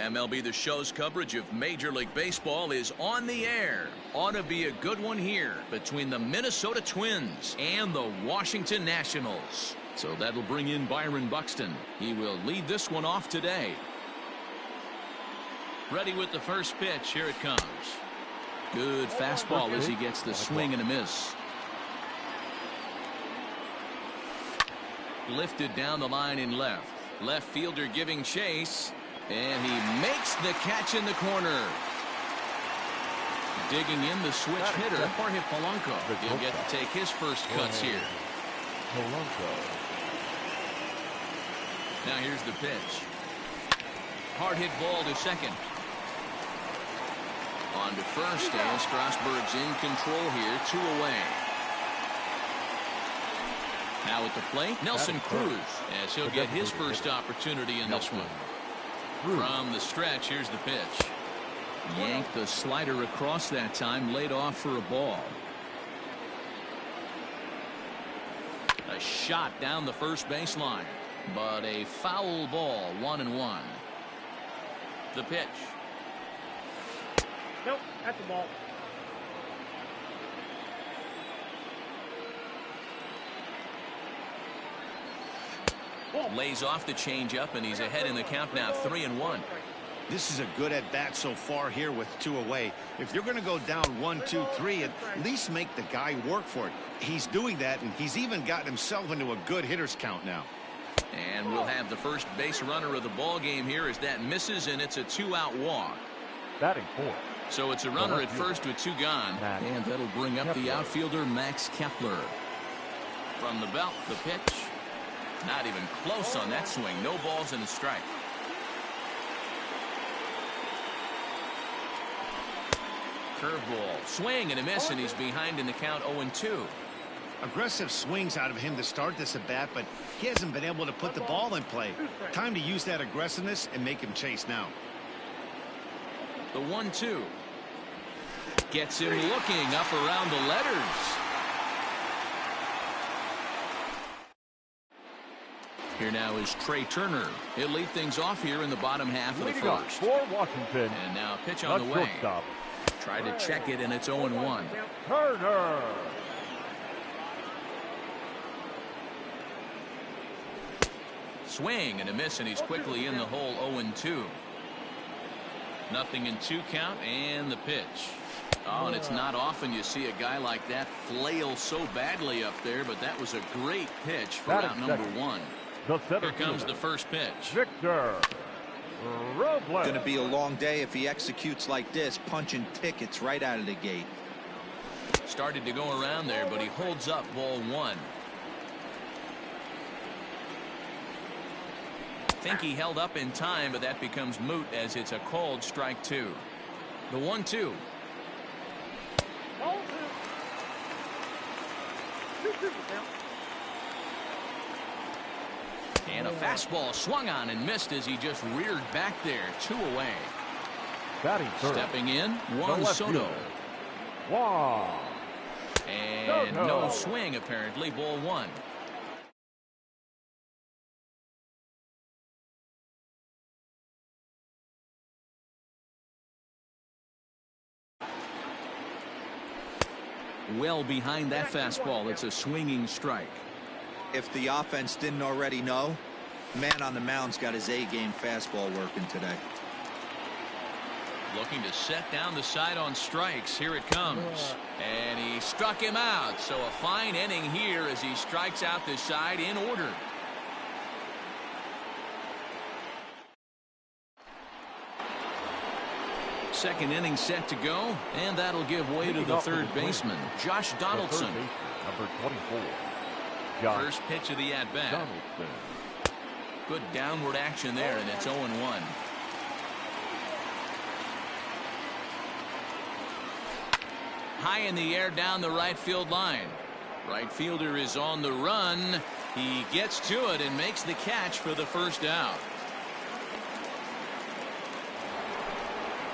MLB The Show's coverage of Major League Baseball is on the air. Ought to be a good one here between the Minnesota Twins and the Washington Nationals. So that'll bring in Byron Buxton. He will lead this one off today. Ready with the first pitch. Here it comes. Good fastball as he gets the swing and a miss. Lifted down the line in left. Left fielder giving chase. And he makes the catch in the corner. Digging in the switch hitter, Jorge Polanco. He'll get to take his first cuts here. Now here's the pitch. Hard hit ball to second. On to first, and Strasburg's in control here, 2 away. Now at the plate, Nelson Cruz, as he'll get his first opportunity in this one. From the stretch, here's the pitch. Yanked the slider across that time, laid off for a ball. A shot down the first baseline, but a foul ball, 1-1. The pitch. Nope, that's the ball. Lays off the changeup, and he's ahead in the count now, 3-1. This is a good at bat so far here with 2 away. If you're going to go down 1, 2, 3, at least make the guy work for it. He's doing that, and he's even gotten himself into a good hitter's count now. And we'll have the first base runner of the ball game here as that misses, and it's a 2-out walk. Batting 4. So it's a runner at first with 2 gone, and that'll bring up the outfielder Max Kepler. From the belt, the pitch. Not even close on that swing. No balls and a strike. Curveball. Swing and a miss, and he's behind in the count, 0-2. Aggressive swings out of him to start this at bat, but he hasn't been able to put the ball in play. Time to use that aggressiveness and make him chase now. The 1-2. Gets him looking up around the letters. Here now is Trey Turner. He'll lead things off here in the bottom half of the first. For Washington. And now a pitch on the way. Try to check it, and it's 0-1. Turner. Swing and a miss, and he's quickly in the hole, 0-2. Nothing in 2 count, and the pitch. Oh, and it's not often you see a guy like that flail so badly up there, but that was a great pitch for out number 1. Here comes the first pitch. Victor Robles. Going to be a long day if he executes like this, punching tickets right out of the gate. Started to go around there, but he holds up ball 1. Think he held up in time, but that becomes moot as it's a called strike 2. The 1-2. And a fastball swung on and missed as he just reared back there, 2 away. Stepping in, Juan Soto. Wow. And no swing apparently, ball 1. Well behind that fastball, it's a swinging strike. If the offense didn't already know, man on the mound's got his A-game fastball working today. Looking to set down the side on strikes. Here it comes. And he struck him out. So a fine inning here as he strikes out the side in order. Second inning set to go, and that'll give way to the third baseman, Josh Donaldson. Number 24. First pitch of the at-bat. Good downward action there, and it's 0-1. High in the air down the right field line. Right fielder is on the run. He gets to it and makes the catch for the first out.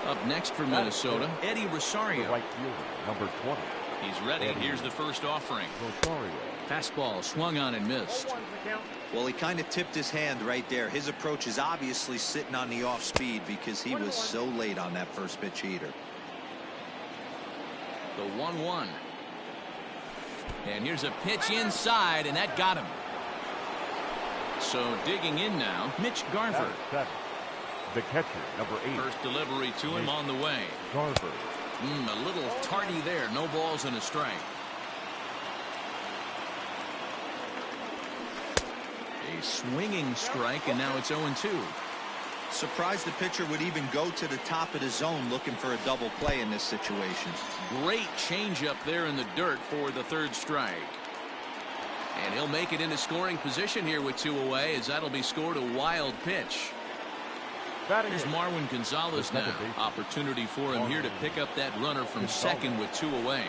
Up next for Minnesota, Eddie Rosario. Right fielder, number 20. He's ready. Here's the first offering. Rosario. Fastball swung on and missed. Well, he kind of tipped his hand right there. His approach is obviously sitting on the off speed because he was so late on that first pitch heater. The 1-1. And here's a pitch inside, and that got him. So digging in now, Mitch Garver. The catcher, number 8. First delivery to him on the way. Garver. A little tardy there. No balls and a strike. A swinging strike, and now it's 0-2. Surprised the pitcher would even go to the top of the zone looking for a double play in this situation. Great changeup there in the dirt for the third strike. And he'll make it into scoring position here with 2 away, as that'll be scored a wild pitch. Here's Marwin Gonzalez now. Opportunity for him here to pick up that runner from second with 2 away.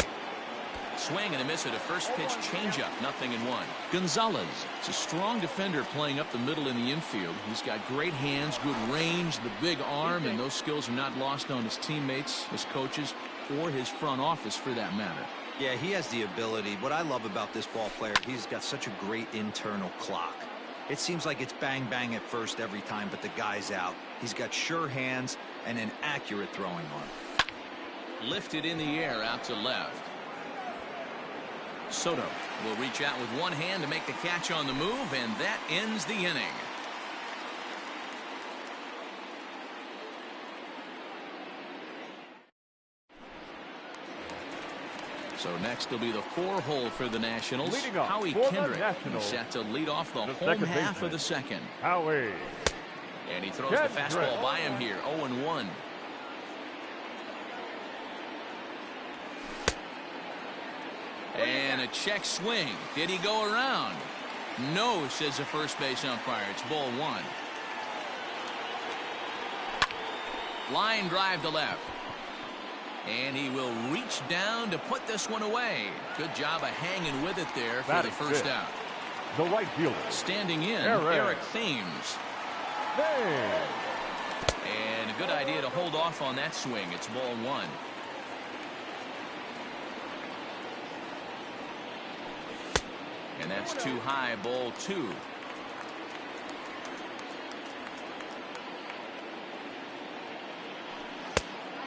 Swing and a miss at a first pitch changeup. 0-1. Gonzalez is a strong defender playing up the middle in the infield. He's got great hands, good range, the big arm, and those skills are not lost on his teammates, his coaches, or his front office for that matter. Yeah, he has the ability. What I love about this ball player, he's got such a great internal clock. It seems like it's bang bang at first every time, but the guy's out. He's got sure hands and an accurate throwing arm. Lifted in the air out to left. Soto will reach out with one hand to make the catch on the move, and that ends the inning. So next will be the 4-hole for the Nationals. Howie Kendrick set to lead off the home half of the second. Howie. And he throws the fastball by him here. 0-1. And a check swing. Did he go around? No, says the first base umpire. It's ball 1. Line drive to left. And he will reach down to put this one away. Good job of hanging with it there for the first out. The right fielder. Standing in, Eric Thames. Thames. And a good idea to hold off on that swing. It's ball 1. And that's too high, ball 2.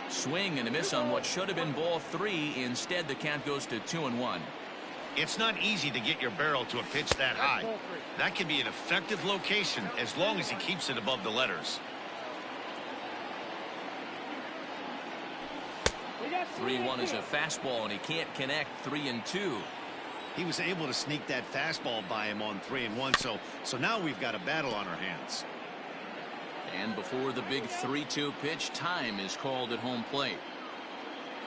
Swing and a miss on what should have been ball 3. Instead, the count goes to 2-1. It's not easy to get your barrel to a pitch that high. That can be an effective location as long as he keeps it above the letters. 3-1 is a fastball, and he can't connect. 3-2. He was able to sneak that fastball by him on 3-1, so now we've got a battle on our hands. And before the big 3-2 pitch, time is called at home plate.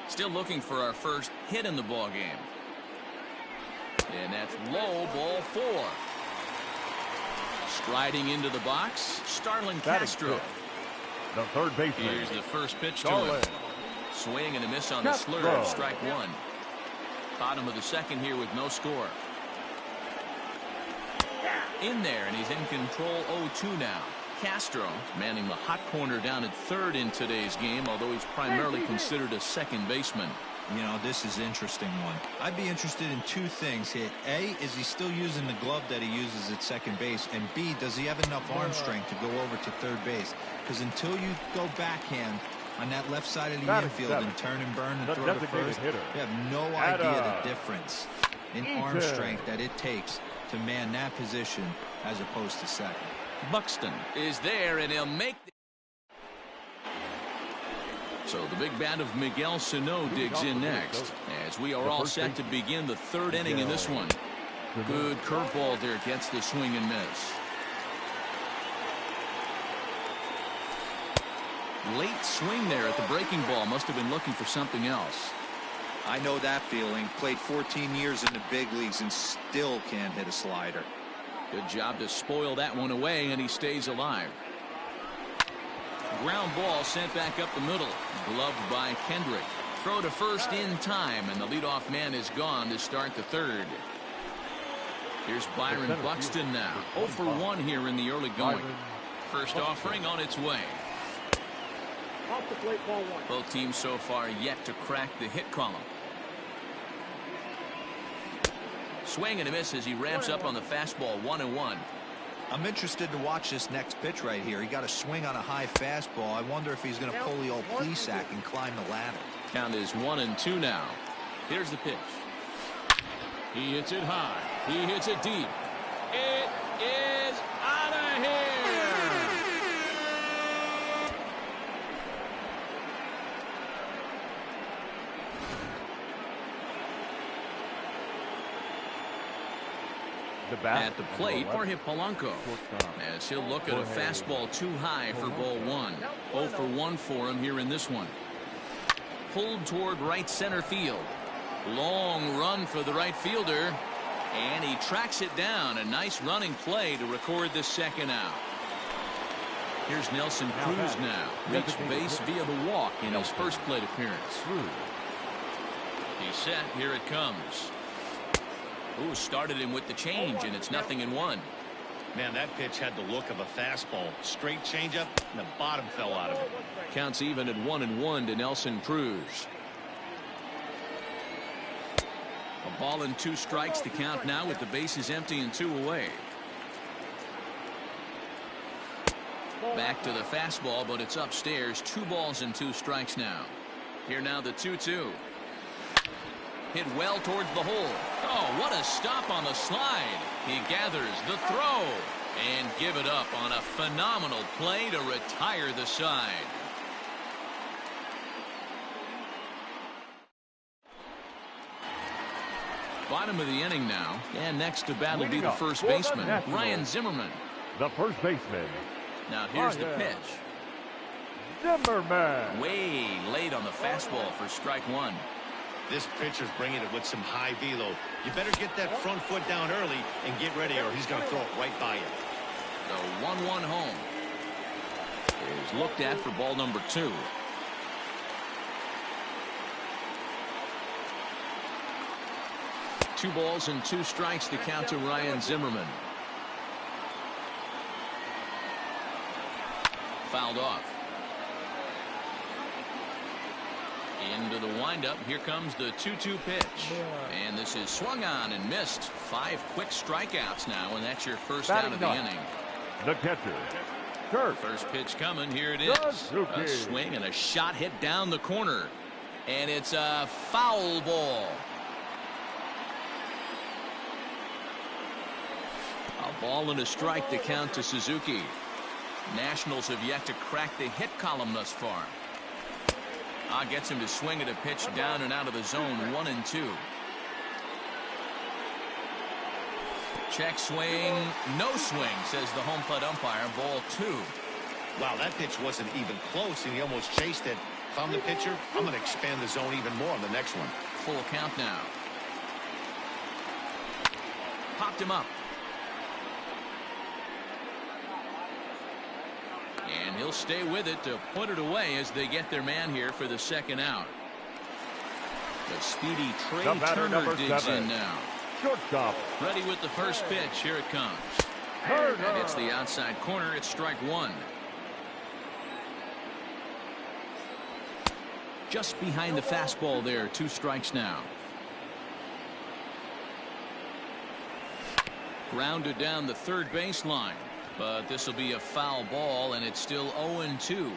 Still looking for our first hit in the ball game. And that's low, ball 4. Striding into the box, Starlin Castro. The third baseman. Here's the first pitch to him. Swing and a miss on the slurve. Strike 1. Bottom of the second here with no score. In there, and he's in control. 0-2 now. Castro manning the hot corner down at third in today's game, although he's primarily considered a second baseman. You know, this is an interesting one. I'd be interested in 2 things here. A, is he still using the glove that he uses at second base? And B, does he have enough arm strength to go over to third base? Because until you go backhand on that left side of the infield and turn and burn and throw to first, you have no idea the difference in arm strength that it takes to man that position as opposed to second. Buxton is there, and he'll make the... So the big bat of Miguel Sano digs in next, as we are all set to begin the third inning in this one. Good curveball there, gets the swing and miss. Late swing there at the breaking ball. Must have been looking for something else. I know that feeling. Played 14 years in the big leagues and still can't hit a slider. Good job to spoil that one away, and he stays alive. Ground ball sent back up the middle. Gloved by Kendrick. Throw to first in time, and the leadoff man is gone to start the third. Here's Byron Buxton now. 0 for 1 here in the early going. First offering on its way. Both teams so far yet to crack the hit column. Swing and a miss as he ramps up on the fastball. 1-1. I'm interested to watch this next pitch right here. He got a swing on a high fastball. I wonder if he's going to pull the old Plesac and climb the ladder. Count is 1-2 now. Here's the pitch. He hits it high. He hits it deep. It is out of here. At the plate, Jorge Polanco, as he'll look at a fastball too high for ball 1. 0 for 1 for him here in this one. Pulled toward right center field. Long run for the right fielder, and he tracks it down. A nice running play to record the second out. Here's Nelson Cruz now. Reached base via the walk in his first plate appearance. He's set. Here it comes. Ooh, started him with the change, and it's 0-1. Man, that pitch had the look of a fastball. Straight changeup, and the bottom fell out of it. Counts even at 1-1 to Nelson Cruz. A ball and 2 strikes to count now with the bases empty and 2 away. Back to the fastball, but it's upstairs. 2 balls and 2 strikes now. Here now the 2-2. Hit well towards the hole. Oh, what a stop on the slide. He gathers the throw and give it up on a phenomenal play to retire the side. Bottom of the inning now, and next to bat will be the first baseman, Ryan Zimmerman. The first baseman. Now here's the pitch. Zimmerman. Way late on the fastball for strike 1. This pitcher's bringing it with some high velo. You better get that front foot down early and get ready, or he's going to throw it right by you. The 1-1 home is looked at for ball number 2. Two balls and 2 strikes to count to Ryan Zimmerman. Fouled off. Into the windup. Here comes the 2-2 pitch. And this is swung on and missed. 5 quick strikeouts now, and that's your first out of the inning. The catcher, Kurt. First pitch coming. Here it is. A swing and a shot hit down the corner. And it's a foul ball. A ball and a strike to count to Suzuki. Nationals have yet to crack the hit column thus far. Gets him to swing at a pitch down and out of the zone. 1-2. Check swing. No swing, says the home plate umpire. Ball 2. Wow, that pitch wasn't even close, and he almost chased it. If I'm the pitcher, I'm going to expand the zone even more on the next one. Full count now. Popped him up. And he'll stay with it to put it away as they get their man here for the second out. The speedy Trey Turner digs in now. Shortstop. Ready with the first pitch. Here it comes. And it's the outside corner. It's strike 1. Just behind the fastball there. 2 strikes now. Grounded down the third baseline. But this will be a foul ball, and it's still 0-2.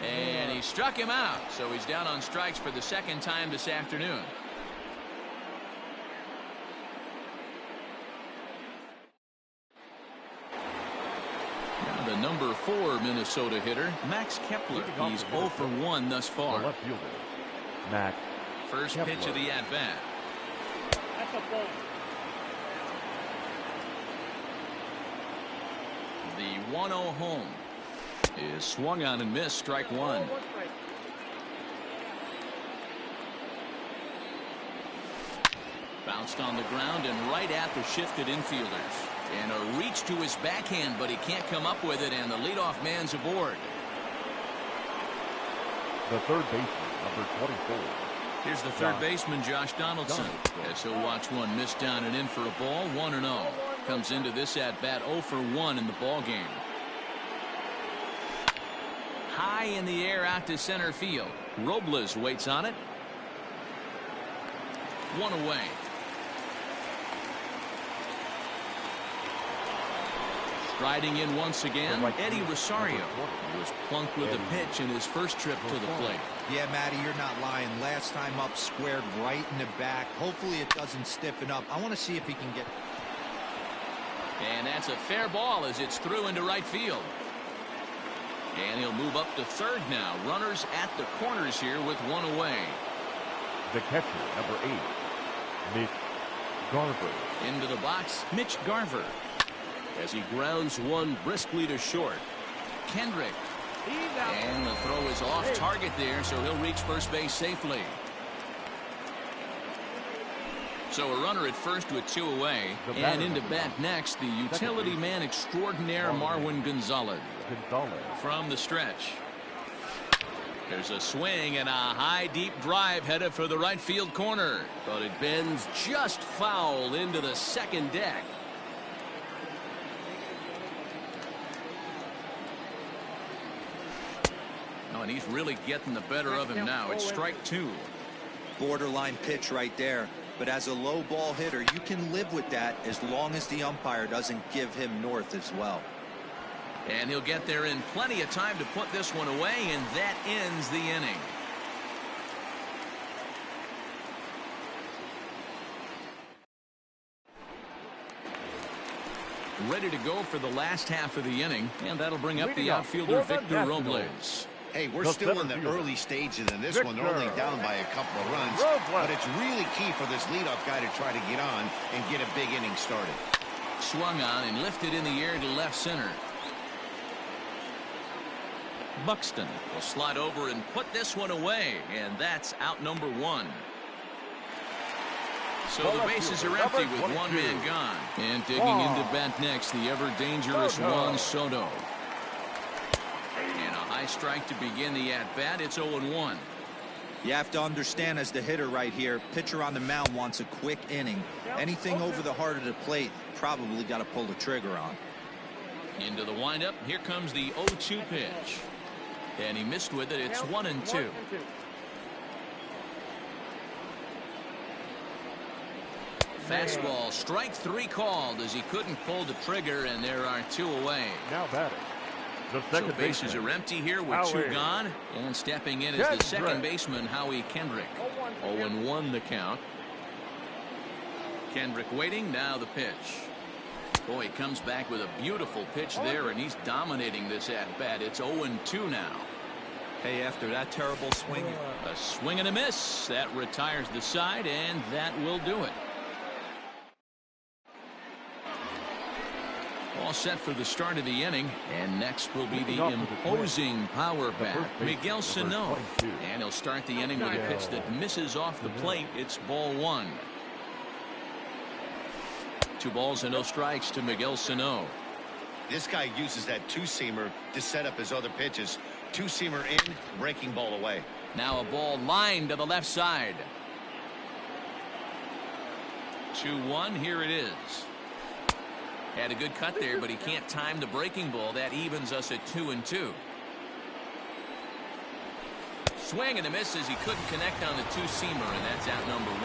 And he struck him out, so he's down on strikes for the second time this afternoon. Now the number 4 Minnesota hitter, Max Kepler. He's 0 for 1 thus far. The left fielder, Max First Kepler. pitch of the at-bat. The 1-0 home is swung on and missed. Strike 1. Bounced on the ground and right at the shifted infielders. And a reach to his backhand, but he can't come up with it, and the leadoff man's aboard. The third baseman, number 24. Here's the third baseman, Josh Donaldson. As he'll watch one miss down and in for a ball. 1-0. Comes into this at-bat 0 for 1 in the ball game. High in the air out to center field. Robles waits on it. 1 away. Striding in once again, Eddie Rosario, who was plunked with a pitch in his first trip to the plate. Yeah, Matty, you're not lying. Last time up, squared right in the back. Hopefully it doesn't stiffen up. I want to see if he can get... And that's a fair ball as it's through into right field. And he'll move up to third now. Runners at the corners here with 1 away. The catcher, number 8, Mitch Garver. Into the box, Mitch Garver, as he grounds one briskly to short. Kendrick. And the throw is off target there, so he'll reach first base safely. So a runner at first with 2 away. And into bat next, the utility man extraordinaire, Marwin Gonzalez. From the stretch. There's a swing and a high deep drive headed for the right field corner. But it bends just foul into the second deck. Oh, and he's really getting the better of him now. It's strike 2. Borderline pitch right there. But as a low ball hitter, you can live with that as long as the umpire doesn't give him north as well. And he'll get there in plenty of time to put this one away, and that ends the inning. Ready to go for the last half of the inning, and that'll bring up the outfielder Victor Robles. Hey, we're still in the early stages in this one. They're only down by a couple of runs, but it's really key for this leadoff guy to try to get on and get a big inning started. Swung on and lifted in the air to left center. Buxton will slide over and put this one away, and that's out number 1. So the bases are empty with 1 man gone. And digging into bat next, the ever-dangerous Juan Soto. And a high strike to begin the at-bat. It's 0-1. You have to understand, as the hitter right here, pitcher on the mound wants a quick inning. Anything over the heart of the plate, probably got to pull the trigger on. Into the windup. Here comes the 0-2 pitch. And he missed with it. It's 1-2. Fastball, strike 3 called as he couldn't pull the trigger, and there are 2 away. Now batting. The So second bases baseman, are empty here with 2 gone. And stepping in is the second baseman, Howie Kendrick. 0-1 the count. Kendrick waiting. Now the pitch. Boy, he comes back with a beautiful pitch there, and he's dominating this at-bat. It's 0-2 now. Hey, after that terrible swing. A swing and a miss. That retires the side, and that will do it. All set for the start of the inning, and next will be the imposing power bat, Miguel Sano. And he'll start the inning with a pitch that misses off the plate. It's ball 1. 2 balls and no strikes to Miguel Sano. This guy uses that 2-seamer to set up his other pitches. 2-seamer in, breaking ball away. Now a ball lined to the left side. 2-1. Here it is. Had a good cut there, but he can't time the breaking ball. That evens us at 2-2. Swing and a miss as he couldn't connect on the 2-seamer, and that's out number 1.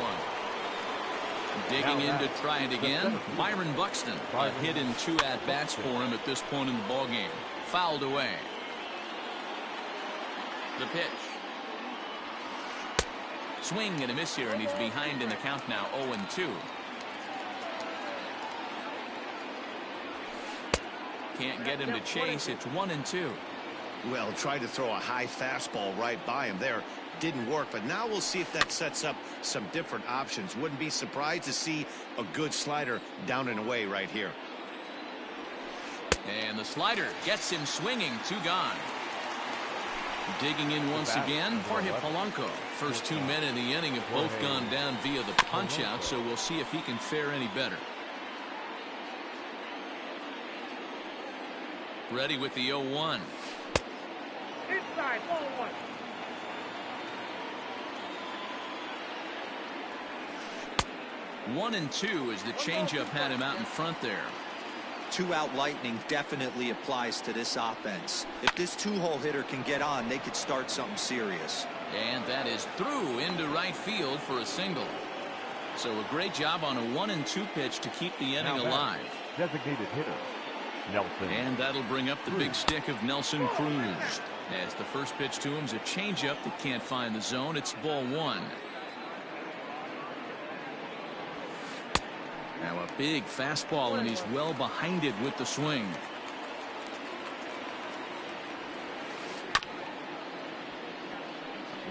Digging in to try it again, Byron Buxton. A hit in 2 at-bats for him at this point in the ballgame. Fouled away. The pitch. Swing and a miss here, and he's behind in the count now, 0-2. Can't get him to chase. It's 1-2. Well, tried to throw a high fastball right by him there. Didn't work, but now we'll see if that sets up some different options. Wouldn't be surprised to see a good slider down and away right here. And the slider gets him swinging. 2 gone. Digging in once again, Jorge Polanco. First 2 men in the inning have both gone down via the punch-out, so we'll see if he can fare any better. Ready with the 0-1. Inside, ball 1. One and 2 as the changeup had him out in front there. 2-out lightning definitely applies to this offense. If this 2-hole hitter can get on, they could start something serious. And that is through into right field for a single. So a great job on a 1-2 pitch to keep the inning alive. Designated hitter, Nelson. And that'll bring up the big stick of Nelson Cruz. As the first pitch to him is a changeup that can't find the zone. It's ball 1. Now a big fastball, and he's well behind it with the swing.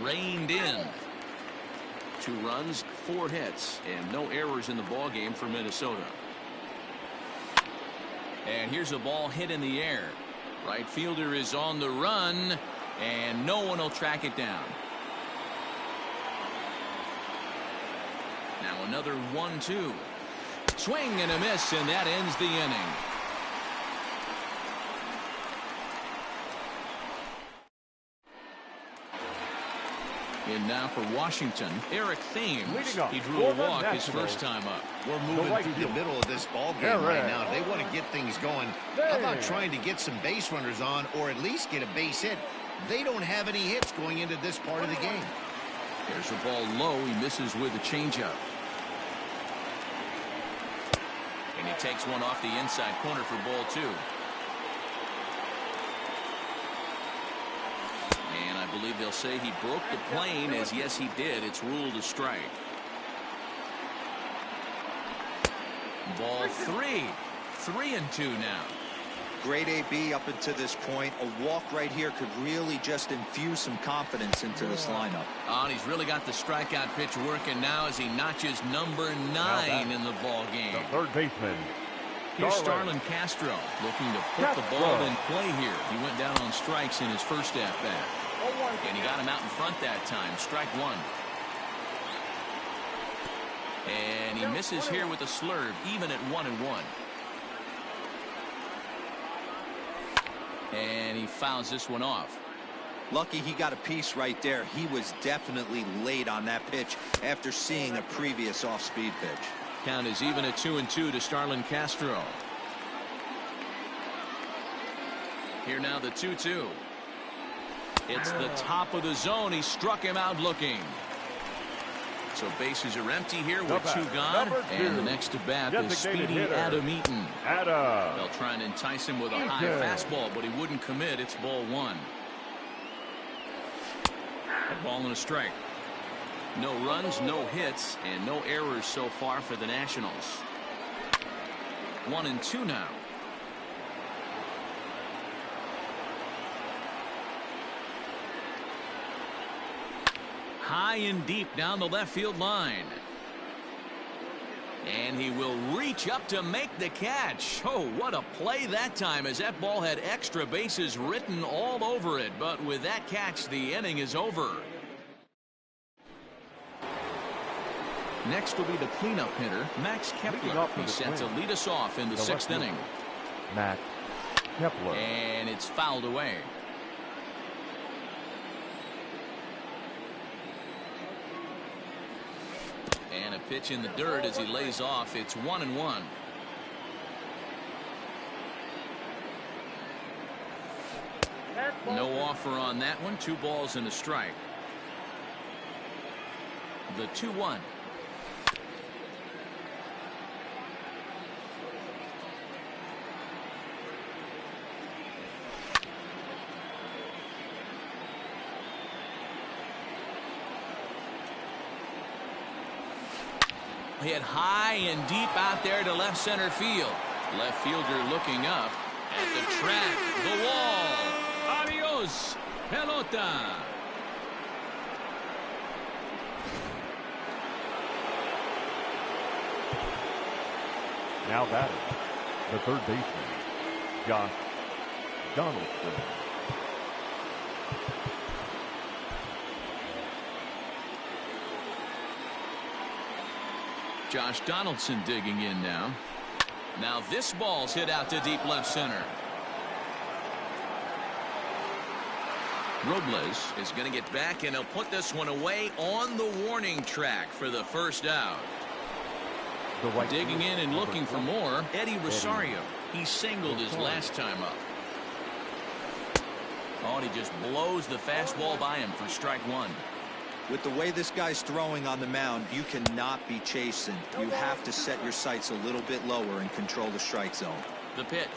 Reined in. 2 runs, 4 hits, and no errors in the ball game for Minnesota. And here's a ball hit in the air. Right fielder is on the run, and no one will track it down. Now another 1-2. Swing and a miss, and that ends the inning. In now for Washington, Eric Thames. He drew a walk his first time up. We're moving through the middle of this ball game right now. They want to get things going. How about trying to get some base runners on, or at least get a base hit? They don't have any hits going into this part of the game. There's a ball low. He misses with a changeup. And he takes one off the inside corner for ball 2. And I believe they'll say he broke the plane, as yes he did. It's ruled a strike. Ball 3. 3-2 now. Great AB up until this point. A walk right here could really just infuse some confidence into this lineup. And he's really got the strikeout pitch working now as he notches number 9 in the ball game. The third baseman. Here's Starlin Castro looking to put the ball in play here. He went down on strikes in his first at-bat. And he got him out in front that time. Strike 1. And he misses here with a slurve, even at 1-1. And he fouls this one off. Lucky he got a piece right there. He was definitely late on that pitch after seeing a previous off-speed pitch. Count is even at 2-2 to Starlin Castro. Here now the 2-2. It's the top of the zone. He struck him out looking. So bases are empty here with 2 gone. And the next to bat is speedy Adam Eaton. They'll try and entice him with a high fastball, but he wouldn't commit. It's ball 1. A ball and a strike. No runs, no hits, and no errors so far for the Nationals. 1-2 now. High and deep down the left field line. And he will reach up to make the catch. Oh, what a play that time, as that ball had extra bases written all over it. But with that catch, the inning is over. Next will be the cleanup hitter, Max Kepler. He's set to lead us off in the 6th inning. Max Kepler. And it's fouled away. And a pitch in the dirt as he lays off. It's 1-1. No offer on that one. 2 balls and a strike. The 2-1. Hit high and deep out there to left center field. Left fielder looking up at the track, the wall. Adios, pelota. Now batting, the third baseman, Josh Donaldson. Josh Donaldson digging in now. Now this ball's hit out to deep left center. Robles is going to get back, and he'll put this one away on the warning track for the first out. Digging in and looking for more, Eddie Rosario. He singled his last time up. Oh, and he just blows the fastball by him for strike 1. With the way this guy's throwing on the mound, you cannot be chasing. You have to set your sights a little bit lower and control the strike zone. The pitch.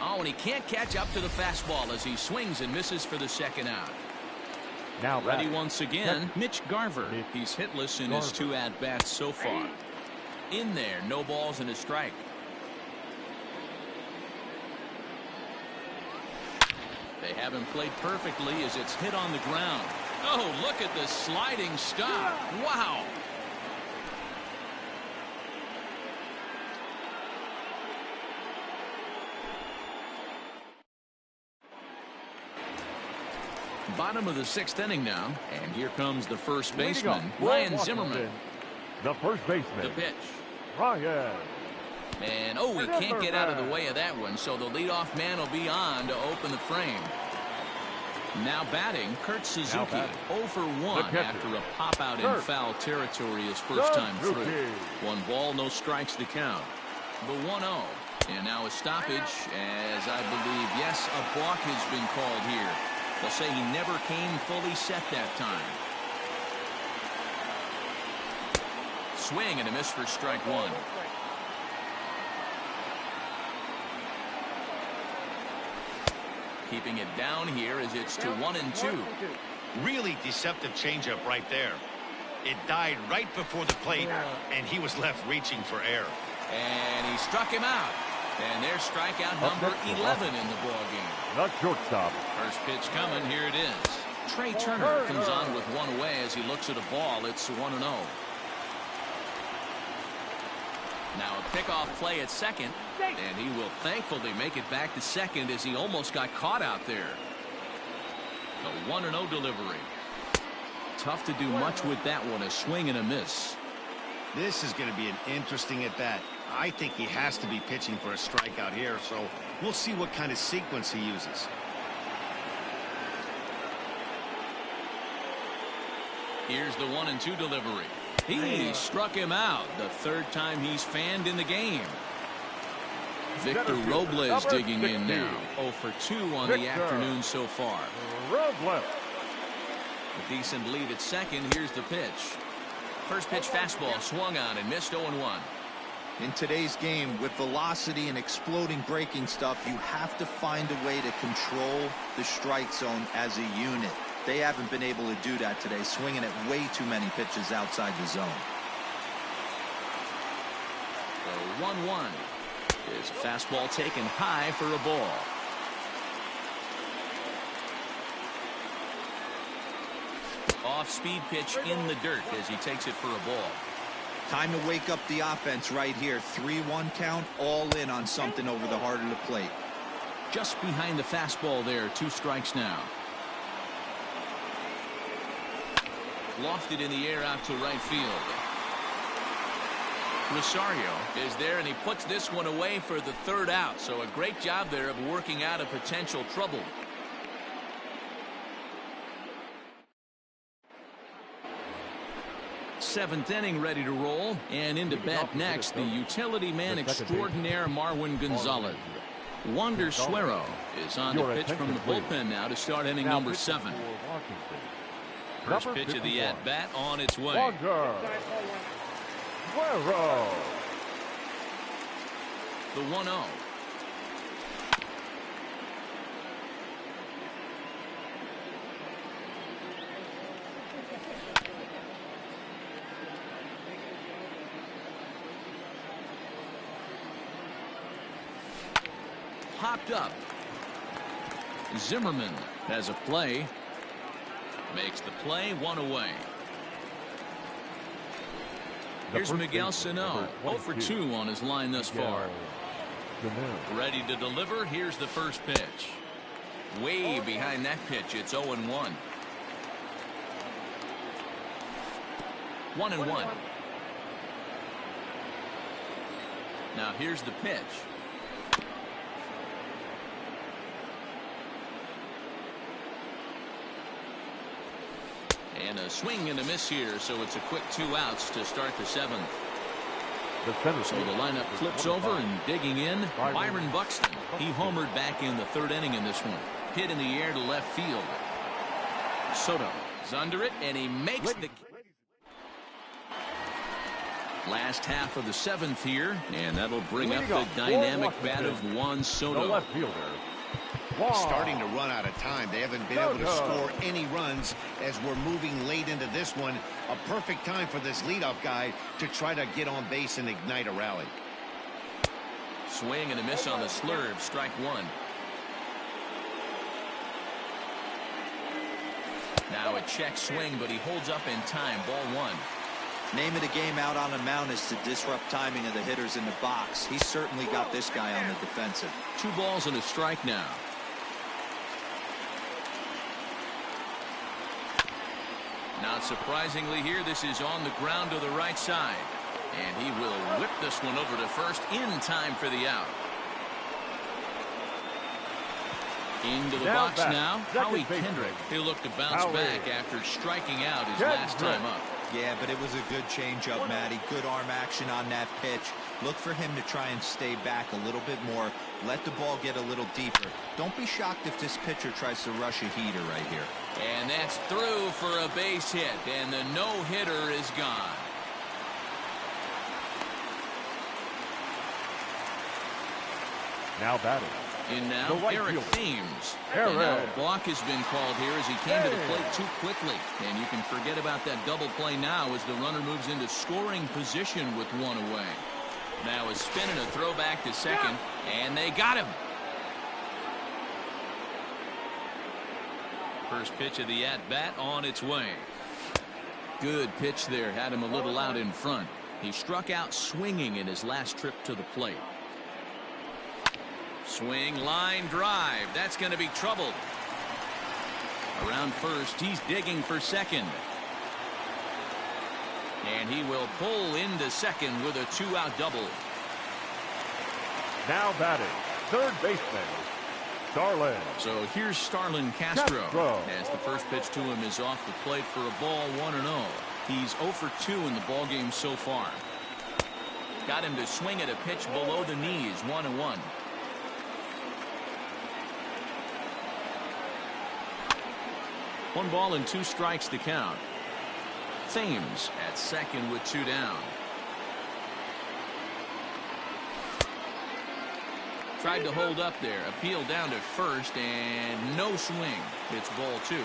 Oh, and he can't catch up to the fastball as he swings and misses for the second out. Now Ready batting. once again, Mitch Garver. He's hitless in his 2 at-bats so far. In there, no balls and a strike. They haven't played perfectly as it's hit on the ground. Oh, look at the sliding stop. Wow. Bottom of the 6th inning now, and here comes the first baseman, Ryan Zimmerman. The first baseman. The pitch. Ryan. And oh, he can't get out of the way of that one, so the leadoff man will be on to open the frame. Now batting, Kurt Suzuki, 0 for 1 after a pop-out in foul territory his first time through. 1 ball, no strikes to count. The 1-0. And now a stoppage as I believe, yes, a balk has been called here. They'll say he never came fully set that time. Swing and a miss for strike 1. Keeping it down here as it's to 1-2. Really deceptive changeup right there. It died right before the plate, and he was left reaching for air. And he struck him out. And there's strikeout number 11 in the ball game. Not shortstop. First pitch coming. Here it is. Trey Turner comes on with 1 away as he looks at a ball. It's 1-0. Now a pickoff play at second, and he will thankfully make it back to second as he almost got caught out there. The 1-0 delivery. Tough to do much with that one. A swing and a miss. This is going to be an interesting at bat. I think he has to be pitching for a strikeout here, so we'll see what kind of sequence he uses. Here's the 1-2 delivery. He struck him out. The 3rd time he's fanned in the game. Victor Robles digging in now. 0 for 2 on the afternoon so far. Robles. A decent lead at second. Here's the pitch. First pitch fastball swung on and missed 0-1. In today's game, with velocity and exploding breaking stuff, you have to find a way to control the strike zone as a unit. They haven't been able to do that today, swinging at way too many pitches outside the zone. The 1-1 is a fastball taken high for a ball. Off-speed pitch in the dirt as he takes it for a ball. Time to wake up the offense right here. 3-1 count, all in on something over the heart of the plate. Just behind the fastball there. 2 strikes now. Lofted in the air out to right field. Rosario is there, and he puts this one away for the 3rd out. So a great job there of working out a potential trouble. Seventh inning ready to roll, and into bat next the utility man extraordinaire Marwin Gonzalez. Wander Suero is on the pitch from the bullpen now to start inning number 7. First pitch of the at-bat on its way. Wander Suero. The 1-0. Popped up. Zimmerman has a play. Makes the play, 1 away. Here's Miguel Sano, 0 for 2 on his line thus far. Ready to deliver. Here's the first pitch. Way behind that pitch. It's 0-1. 1-1. Now here's the pitch. And a swing and a miss here, so it's a quick 2 outs to start the 7th. So the lineup flips over, and digging in, Byron Buxton. He homered back in the 3rd inning in this one. Hit in the air to left field. Soto He's under it, and he makes the last half of the 7th here, and that'll bring up the dynamic bat of Juan The Soto. left fielder. Starting to run out of time. They haven't been able to score any runs as we're moving late into this one. A perfect time for this leadoff guy to try to get on base and ignite a rally. Swing and a miss on the slurve. Strike one. Now a check swing, but he holds up in time. Ball one. Name of the game out on the mound is to disrupt timing of the hitters in the box. He's certainly got this guy on the defensive. 2 balls and a strike now. Not surprisingly here, this is on the ground to the right side. And he will whip this one over to first in time for the out. Into the box now, Howie Kendrick. He'll look to bounce back after striking out his last time up. Yeah, but it was a good changeup, Matty. Good arm action on that pitch. Look for him to try and stay back a little bit more. Let the ball get a little deeper. Don't be shocked if this pitcher tries to rush a heater right here. And that's through for a base hit, and the no-hitter is gone. Now batting. In now, right Eric fielder. Thames. Eric. And now a block has been called here as he came to the plate too quickly. And you can forget about that double play now as the runner moves into scoring position with one away. Now a spin and a throw back to second, and they got him. First pitch of the at-bat on its way. Good pitch there, had him a little out in front. He struck out swinging in his last trip to the plate. Swing, line drive. That's going to be trouble. Around first, he's digging for second. And he will pull into second with a 2-out double. Now batting. Third baseman. Starlin. So here's Starlin Castro. As the first pitch to him is off the plate for a ball 1-0. He's 0 for 2 in the ballgame so far. Got him to swing at a pitch below the knees. 1-1. One ball and 2 strikes to count. Thames at second with 2 down. Tried to hold up there. Appeal down to first and no swing. It's ball 2.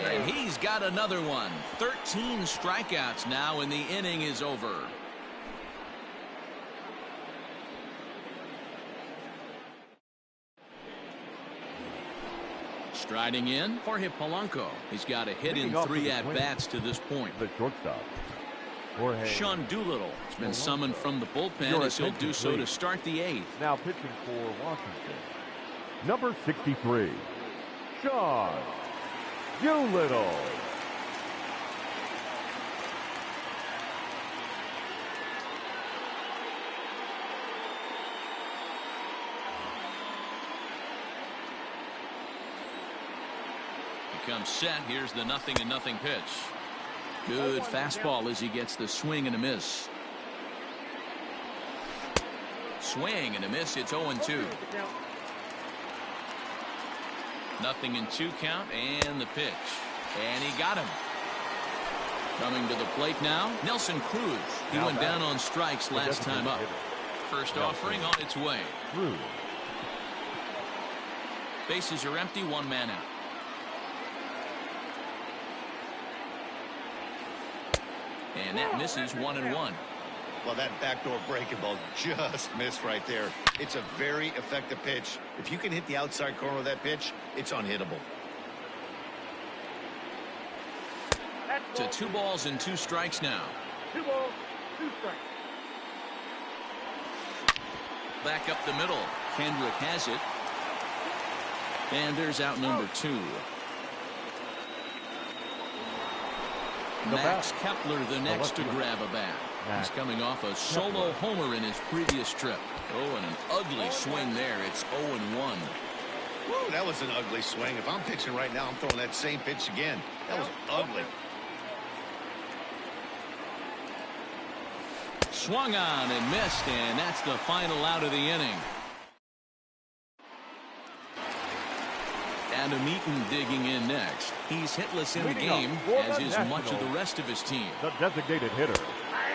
And he's got another one. 13 strikeouts now and the inning is over. Striding in, Jorge Polanco. He's got a hit in 3 at-bats to this point. The shortstop. Jorge. Sean Doolittle has been summoned from the bullpen as he'll do so to start the 8th. Now pitching for Washington. Number 63. Sean Doolittle. Comes set. Here's the 0-0 pitch. Good fastball as he gets the swing and a miss. Swing and a miss. It's 0-2. 0-2 count and the pitch. And he got him. Coming to the plate now, Nelson Cruz. He went down on strikes last time up. First offering on its way. Bases are empty. 1 man out. And that misses 1-1. Well, that backdoor breaking ball just missed right there. It's a very effective pitch. If you can hit the outside corner of that pitch, it's unhittable. To 2 balls and 2 strikes now. 2 balls, 2 strikes. Back up the middle. Kendrick has it. And there's out number 2. Max Kepler the next to grab a bat. He's coming off a solo homer in his previous trip. Oh, and an ugly swing there. It's 0-1. Woo, that was an ugly swing. If I'm pitching right now, I'm throwing that same pitch again. That was ugly. Swung on and missed, and that's the final out of the inning. Adam Eaton digging in next. He's hitless in the Leading up game, for as the is much of the Nationals, rest of his team. the designated hitter,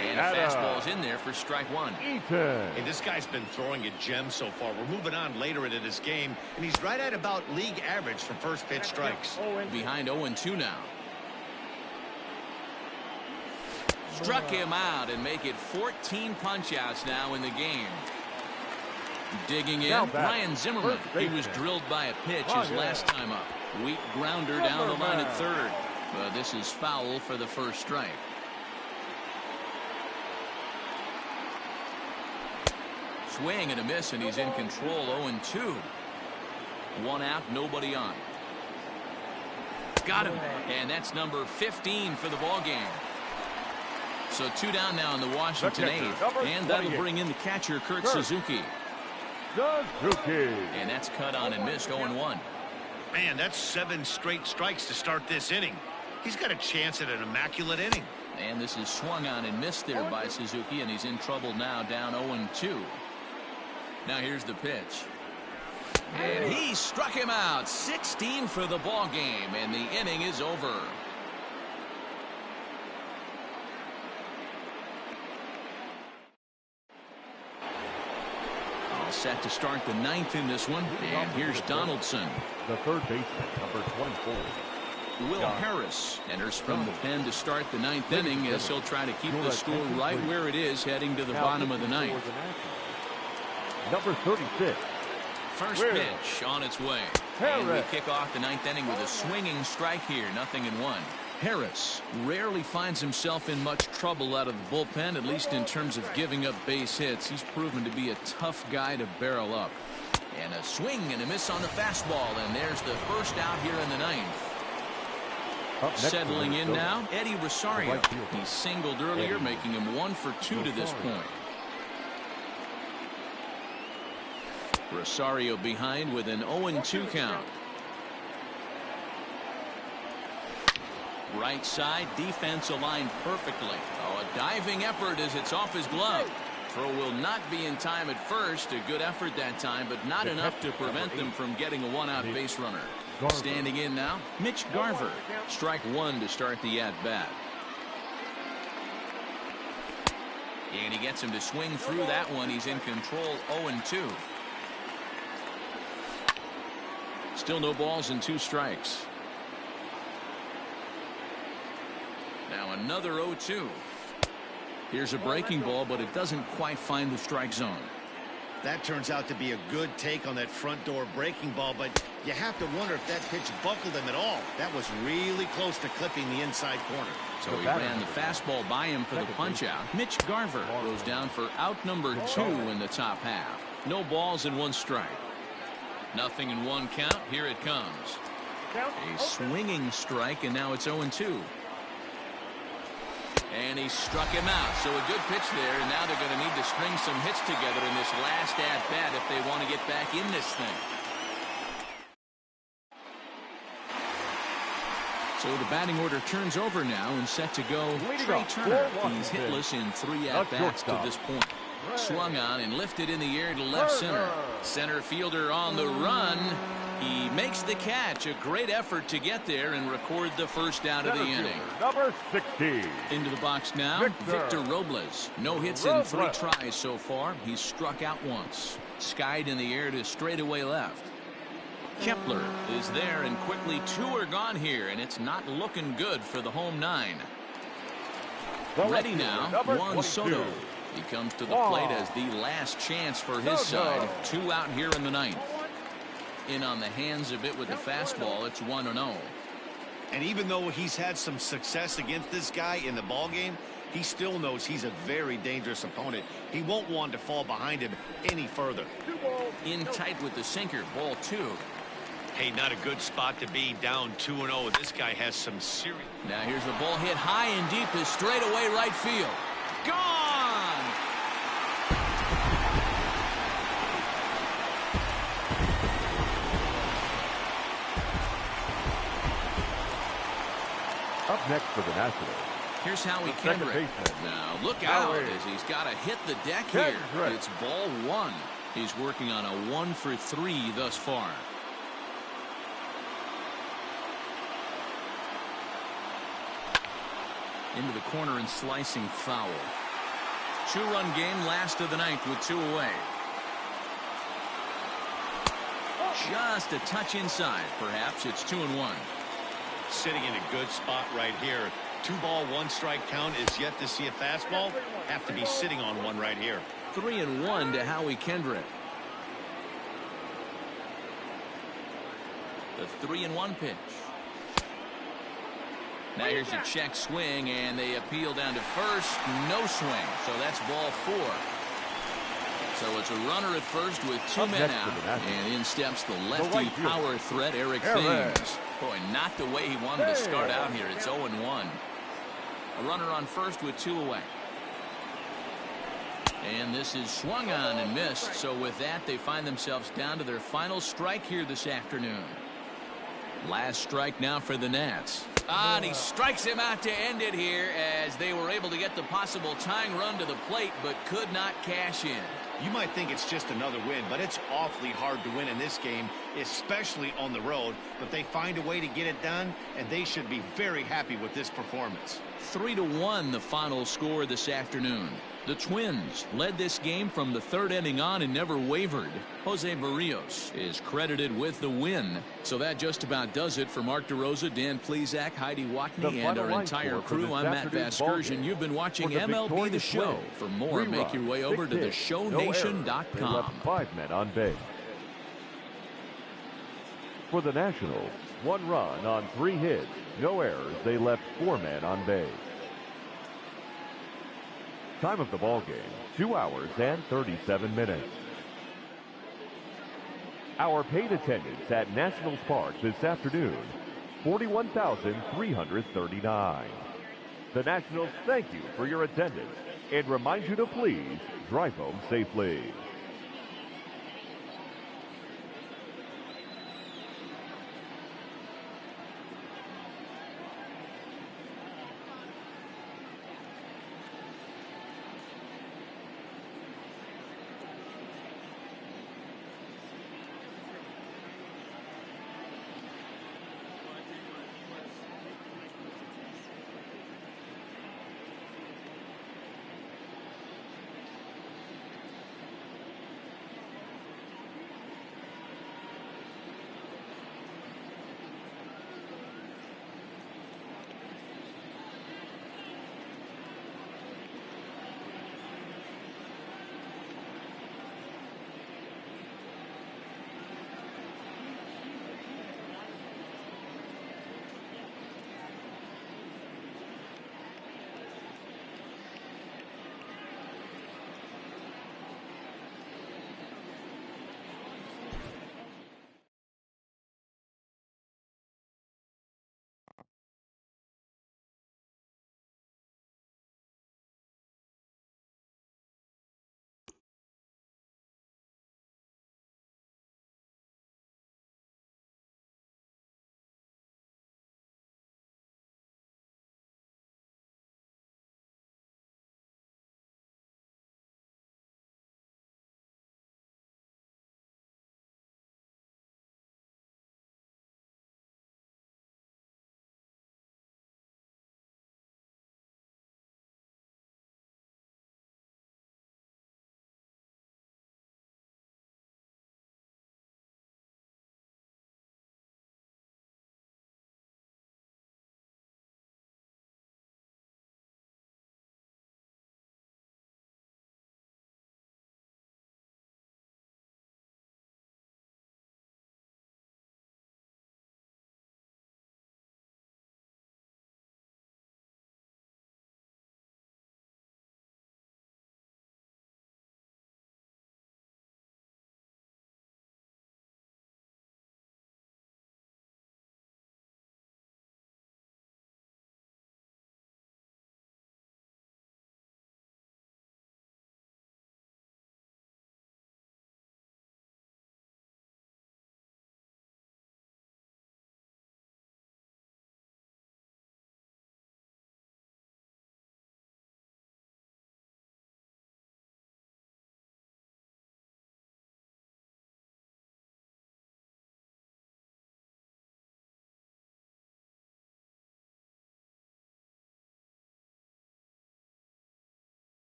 And a fastball's in there for strike one. Eaton. Hey, this guy's been throwing a gem so far. We're moving on later into this game, and he's right at about league average for first pitch strikes. Behind 0-2 now. Struck him out and make it 14 punch-outs now in the game. Digging in, Ryan Zimmerman. He was drilled by a pitch his last time up. Weak grounder down the line at third. But this is foul for the first strike. Swing and a miss, and he's in control. 0-2. One out, nobody on. Got him, and that's number 15 for the ball game. So 2 down now in the Washington eighth, and that'll bring in the catcher Kurt Suzuki. Suzuki. And that's cut on and missed. 0-1. Man, that's 7 straight strikes to start this inning. He's got a chance at an immaculate inning. And this is swung on and missed there by Suzuki, and he's in trouble now, down 0-2. Now here's the pitch. And he struck him out. 16 for the ball game, and the inning is over. All set to start the 9th in this one, and here's Donaldson. The third baseman, number 24. Will Harris enters from the pen to start the 9th inning, as he'll try to keep the score right where it is heading to the bottom of the 9th. Number 36. First pitch on its way. And we kick off the 9th inning with a swinging strike here. 0-1. Harris rarely finds himself in much trouble out of the bullpen, at least in terms of giving up base hits. He's proven to be a tough guy to barrel up. And a swing and a miss on the fastball, and there's the first out here in the 9th. Settling in now, Eddie Rosario. He singled earlier, making him 1 for 2 to this point. Rosario behind with an 0-2 count. Right side, defense aligned perfectly. Oh, a diving effort as it's off his glove. Throw will not be in time at first. A good effort that time, but not enough to prevent them from getting a one-out base runner. Standing in now, Mitch Garver. Strike 1 to start the at-bat. And he gets him to swing through that one. He's in control. 0-2. Still no balls and 2 strikes. Now another 0-2. Here's a breaking ball, but it doesn't quite find the strike zone. That turns out to be a good take on that front door breaking ball, but you have to wonder if that pitch buckled him at all. That was really close to clipping the inside corner. So he ran the fastball by him for the punch out. Mitch Garver goes down for out number 2 in the top half. No balls and 1 strike. 0-1 count. Here it comes. A swinging strike, and now it's 0-2. And he struck him out. So a good pitch there, and now they're going to need to string some hits together in this last at-bat if they want to get back in this thing. So the batting order turns over now and set to go. Trey Turner. He's hitless in 3 at-bats to this point. Swung on and lifted in the air to left center. Center fielder on the run. He makes the catch. A great effort to get there and record the first out of the inning. Number 60. Into the box now, Victor Robles. No hits in 3 tries so far. He's struck out once. Skied in the air to straightaway left. Kepler is there, and quickly 2 are gone here, and it's not looking good for the home 9. Ready now, Juan Soto. He comes to the plate as the last chance for his side. 2 out here in the 9th. In on the hands a bit with the fastball. It's 1-0. And even though he's had some success against this guy in the ballgame, he still knows he's a very dangerous opponent. He won't want to fall behind him any further. In tight with the sinker. Ball 2. Hey, not a good spot to be, down 2-0. This guy has some serious. Now here's the ball hit high and deep to straightaway right field. Gone! Up next for the Nationals. Here's Howie second Kendrick. baseman. Now look out as he's got to hit the deck here. Kendrick. It's ball 1. He's working on a 1 for 3 thus far. Into the corner and slicing foul. 2-run game, last of the ninth with 2 away. Just a touch inside. Perhaps it's 2-1. Sitting in a good spot right here. 2-ball, 1-strike count is yet to see a fastball. Have to be sitting on one right here. 3-1 to Howie Kendrick. The 3-1 pitch. Now here's a check swing, and they appeal down to first. No swing, so that's ball 4. So it's a runner at first with 2 men out, and in steps the lefty power threat, Eric Thames. Boy, not the way he wanted to start out here. It's 0-1. A runner on first with 2 away. And this is swung on and missed. So with that, they find themselves down to their final strike here this afternoon. Last strike now for the Nats. And he strikes him out to end it here, as they were able to get the possible tying run to the plate but could not cash in. You might think it's just another win, but it's awfully hard to win in this game, especially on the road. But they find a way to get it done, and they should be very happy with this performance. 3-1 the final score this afternoon. The Twins led this game from the 3rd inning on and never wavered. Jose Barrios is credited with the win. So that just about does it for Mark DeRosa, Dan Plesac, Heidi Watney, and our entire crew. I'm Matt Vasgersian. You've been watching MLB The Show. For more, make your way over to theshownation.com. Left 5 men on base. For the Nationals, 1 run on 3 hits, no errors. They left 4 men on base. Time of the ball game, 2 hours and 37 minutes. Our paid attendance at Nationals Park this afternoon, 41,339. The Nationals thank you for your attendance and remind you to please drive home safely.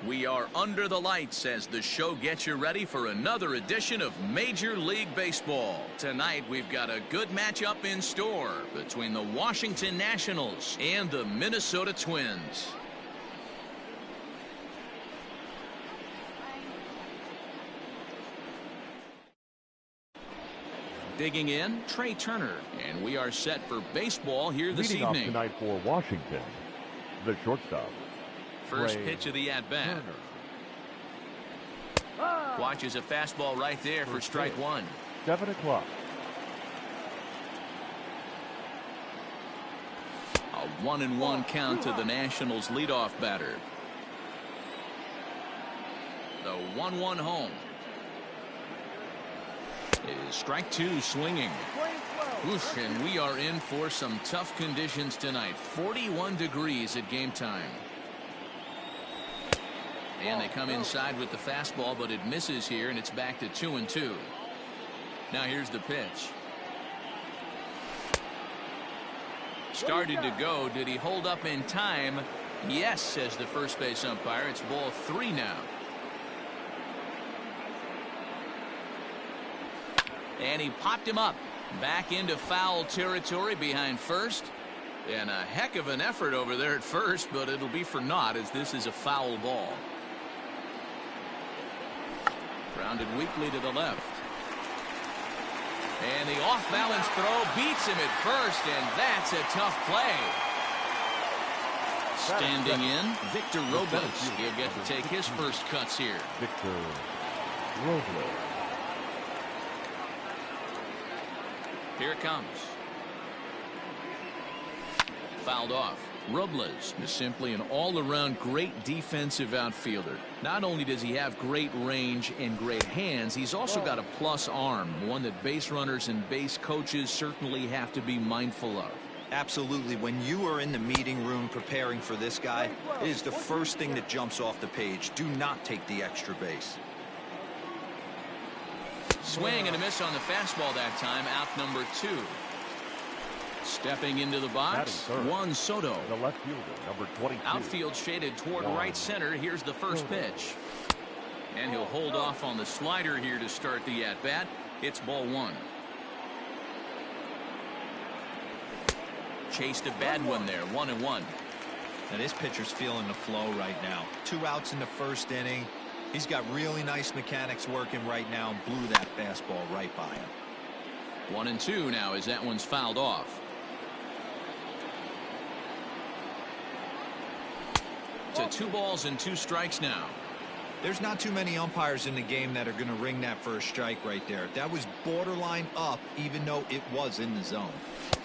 We are under the lights as the show gets you ready for another edition of Major League Baseball. Tonight we've got a good matchup in store between the Washington Nationals and the Minnesota Twins. Digging in, Trey Turner, and we are set for baseball here this Leading evening. off tonight for Washington, the shortstop. First Trey pitch of the at-bat. Turner. Watches a fastball right there for strike one. 7 o'clock. A 1-1 count to the Nationals leadoff batter. The 1-1 home. Is strike two swinging. Oof, and we are in for some tough conditions tonight. 41 degrees at game time. And they come inside with the fastball, but it misses here, and it's back to 2-2. Now here's the pitch. Started to go. Did he hold up in time? Yes, says the first base umpire. It's ball 3 now. And he popped him up back into foul territory behind first. And a heck of an effort over there at first, but it'll be for naught as this is a foul ball. Grounded weakly to the left. And the off-balance throw beats him at first, and that's a tough play. Standing in, Victor Robles. He'll get to take his first cuts here. Victor Robles. Here it comes. Fouled off. Robles is simply an all-around great defensive outfielder. Not only does he have great range and great hands, he's also got a plus arm, one that base runners and base coaches certainly have to be mindful of. Absolutely. When you are in the meeting room preparing for this guy, it is the first thing that jumps off the page. Do not take the extra base. Swing and a miss on the fastball that time. Out number 2. Stepping into the box, Juan Soto. The left fielder, number 22. Outfield shaded toward right center. Here's the first pitch. And he'll hold off on the slider here to start the at-bat. It's ball 1. Chased a bad one there. 1-1. Now this pitcher's feeling the flow right now. 2 outs in the first inning. He's got really nice mechanics working right now and blew that fastball right by him. 1-2 now as that one's fouled off. To 2 balls and 2 strikes now. There's not too many umpires in the game that are going to ring that first strike right there. That was borderline up, even though it was in the zone.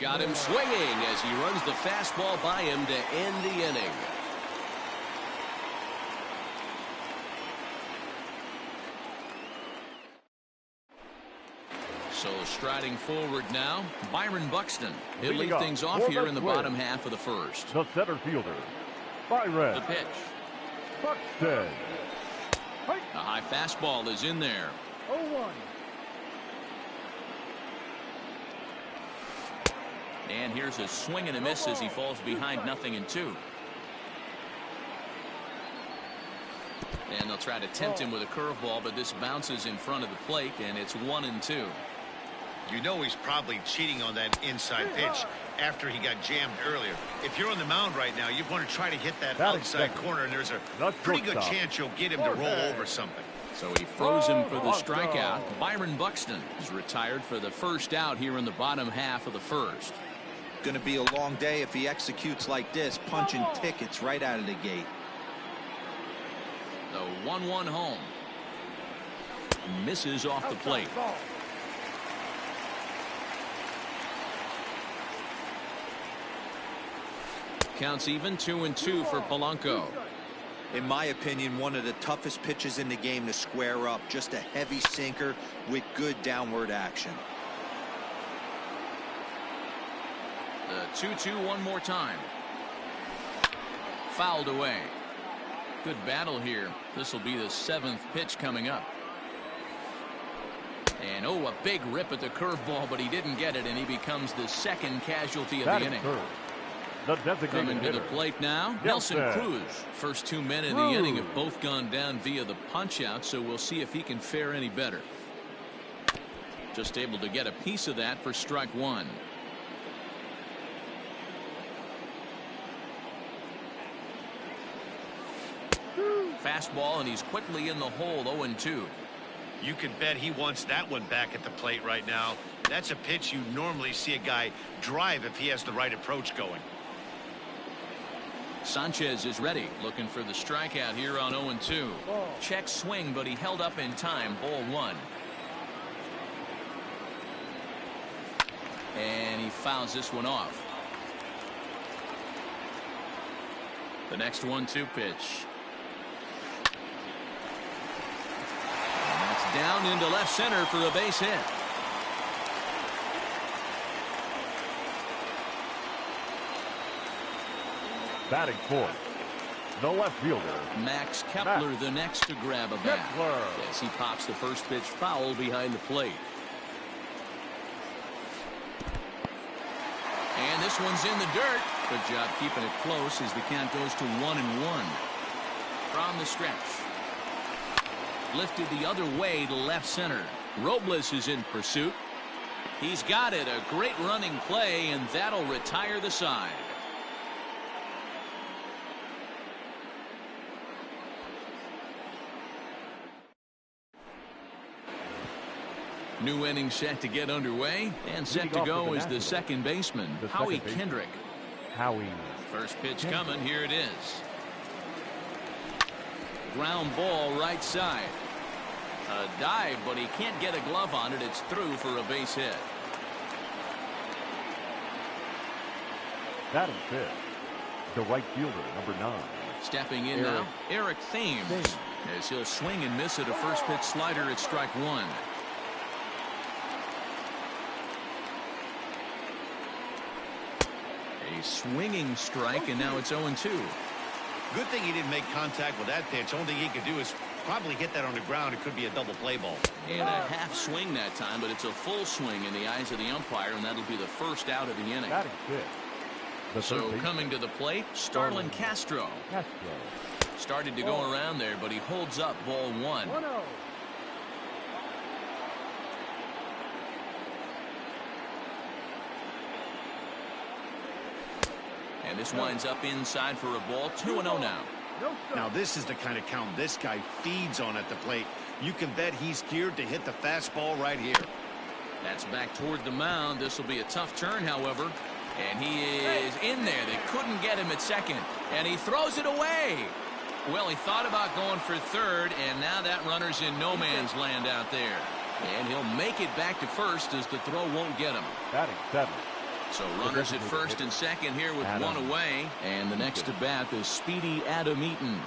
Got him swinging as he runs the fastball by him to end the inning. So striding forward now, Byron Buxton. He'll lead things off here in the bottom half of the first. The center fielder, Byron. The pitch. Buxton. A high fastball is in there. 0-1. And here's a swing and a miss as he falls behind 0-2. And they'll try to tempt him with a curveball, but this bounces in front of the plate, and it's 1-2. You know he's probably cheating on that inside pitch after he got jammed earlier. If you're on the mound right now, you want to try to hit that outside corner, and there's a pretty good chance you'll get him to roll over something. So he froze him for the strikeout. Byron Buxton is retired for the first out here in the bottom half of the first. Going to be a long day if he executes like this, punching tickets right out of the gate. The 1-1 home. Misses off the plate. Counts even. 2-2 for Polanco. In my opinion, one of the toughest pitches in the game to square up. Just a heavy sinker with good downward action. The 2-2 one more time. Fouled away. Good battle here. This will be the 7th pitch coming up. And oh, a big rip at the curveball, but he didn't get it, and he becomes the 2nd casualty of the inning. The designated Coming to hitter. the plate now, Nelson Nelson Cruz. First 2 men in the inning have both gone down via the punch out, so we'll see if he can fare any better. Just able to get a piece of that for strike one. Fastball, and he's quickly in the hole, 0-2. You can bet he wants that one back at the plate right now. That's a pitch you normally see a guy drive if he has the right approach going. Sanchez is ready, looking for the strikeout here on 0-2. Check swing, but he held up in time. Ball one. And he fouls this one off. The next 1-2 pitch. And that's down into left center for a base hit. Batting fourth, the left fielder, Max Kepler, the next to grab a bat. Kepler. As he pops the first pitch foul behind the plate. And this one's in the dirt. Good job keeping it close as the count goes to 1-1. From the stretch. Lifted the other way to left center. Robles is in pursuit. He's got it. A great running play, and that'll retire the side. New inning set to get underway, and set to go is the second baseman, Howie Kendrick. Howie. First pitch coming. Here it is. Ground ball right side. A dive, but he can't get a glove on it. It's through for a base hit. Batting fifth, the right fielder, number 9. Stepping in now, Eric Thames. As he'll swing and miss at a first pitch slider at strike one. A swinging strike, and now it's 0-2. Good thing he didn't make contact with that pitch. Only thing he could do is probably hit that on the ground. It could be a double play ball. And a half swing that time, but it's a full swing in the eyes of the umpire, and that'll be the first out of the inning. Batting fifth, the So third coming to the plate, Starlin Castro. Started to go around there, but he holds up ball one. 1-0. And this winds up inside for a ball. 2-0 now. No strike. Now this is the kind of count this guy feeds on at the plate. You can bet he's geared to hit the fastball right here. That's back toward the mound. This will be a tough turn, however. And he is in there. They couldn't get him at second. And he throws it away. Well, he thought about going for third, and now that runner's in no man's land out there. And he'll make it back to first as the throw won't get him. Batting seventh. So runners at first and second here with one away. And the next to bat is Speedy Adam Eaton.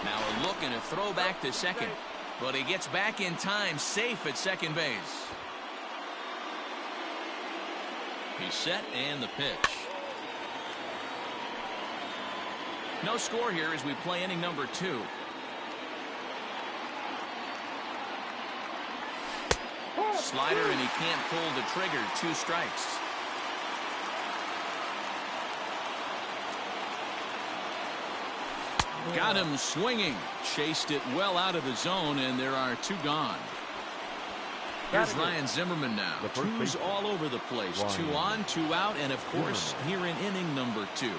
Now a look and a throw back to second. But he gets back in time, safe at second base. He's set, and the pitch. No score here as we play inning number 2. Slider, and he can't pull the trigger. 2 strikes. Got him swinging. Chased it well out of the zone, and there are 2 gone. Here's Ryan Zimmerman now. 2's all over the place. 2 on, 2 out, and of course here in inning number 2.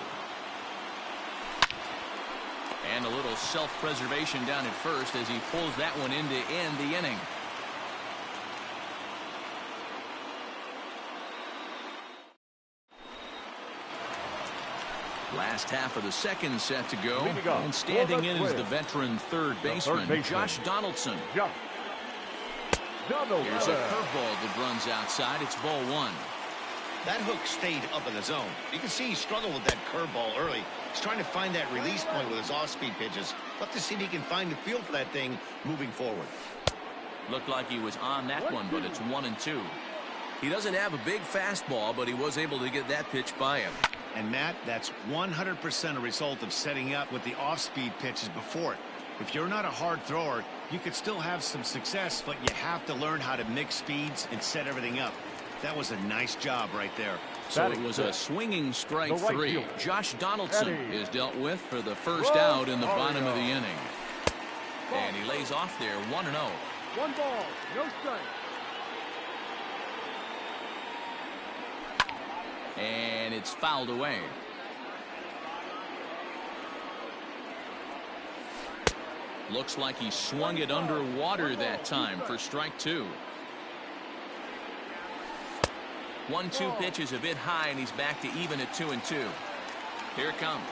And a little self-preservation down at first as he pulls that one in to end the inning. Last half of the second set to go. And standing in is the veteran third baseman, Josh Donaldson. Here's a curveball that runs outside. It's ball 1. That hook stayed up in the zone. You can see he struggled with that curveball early. He's trying to find that release point with his off-speed pitches. Love to see if he can find the feel for that thing moving forward. Looked like he was on that one, but it's 1-2. He doesn't have a big fastball, but he was able to get that pitch by him. And Matt, that's 100% a result of setting up with the off-speed pitches before it. If you're not a hard thrower, you could still have some success, but you have to learn how to mix speeds and set everything up. That was a nice job right there. So Batting it was a fifth, swinging strike the right 3. fielder, Josh Donaldson Eddie is dealt with for the first Rosario. out in the bottom of the inning. And he lays off there 1-0. 1 ball, no strike. And it's fouled away. Looks like he swung it underwater that time for strike 2. 1-2 pitch is a bit high, and he's back to even at 2-2. Here it comes.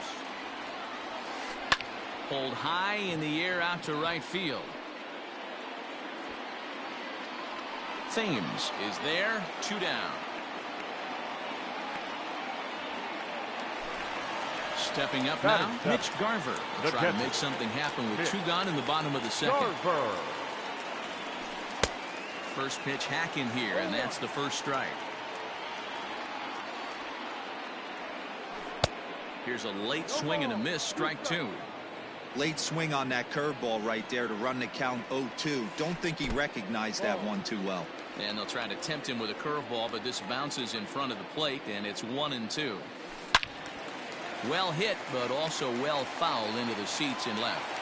Pulled high in the air out to right field. Thames is there, 2 down. Stepping up now, Mitch Garver will try to make something happen with 2 gone in the bottom of the second. Garver. First pitch hack in here, and that's the first strike. Here's a late swing and a miss, strike 2. Late swing on that curveball right there to run the count 0-2. Don't think he recognized that one too well. And they'll try to tempt him with a curveball, but this bounces in front of the plate, and it's 1-2. Well hit, but also well fouled into the seats in left.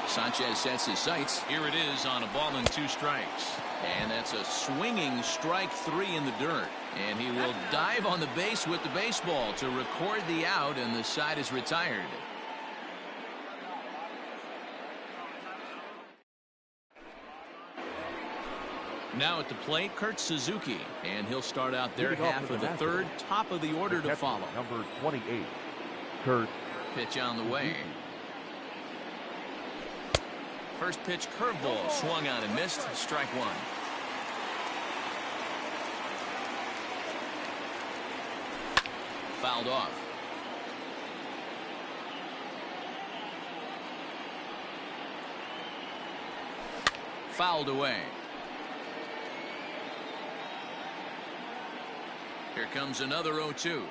Sanchez sets his sights. Here it is on a ball and 2 strikes. And that's a swinging strike 3 in the dirt. And he will dive on the base with the baseball to record the out, and the side is retired. Now at the plate, Kurt Suzuki, and he'll start out their half of the third, top of the order to follow. Number 28, Kurt. Pitch on the way. First pitch curveball swung on and missed, strike 1. Fouled off. Fouled away. Here comes another 0-2.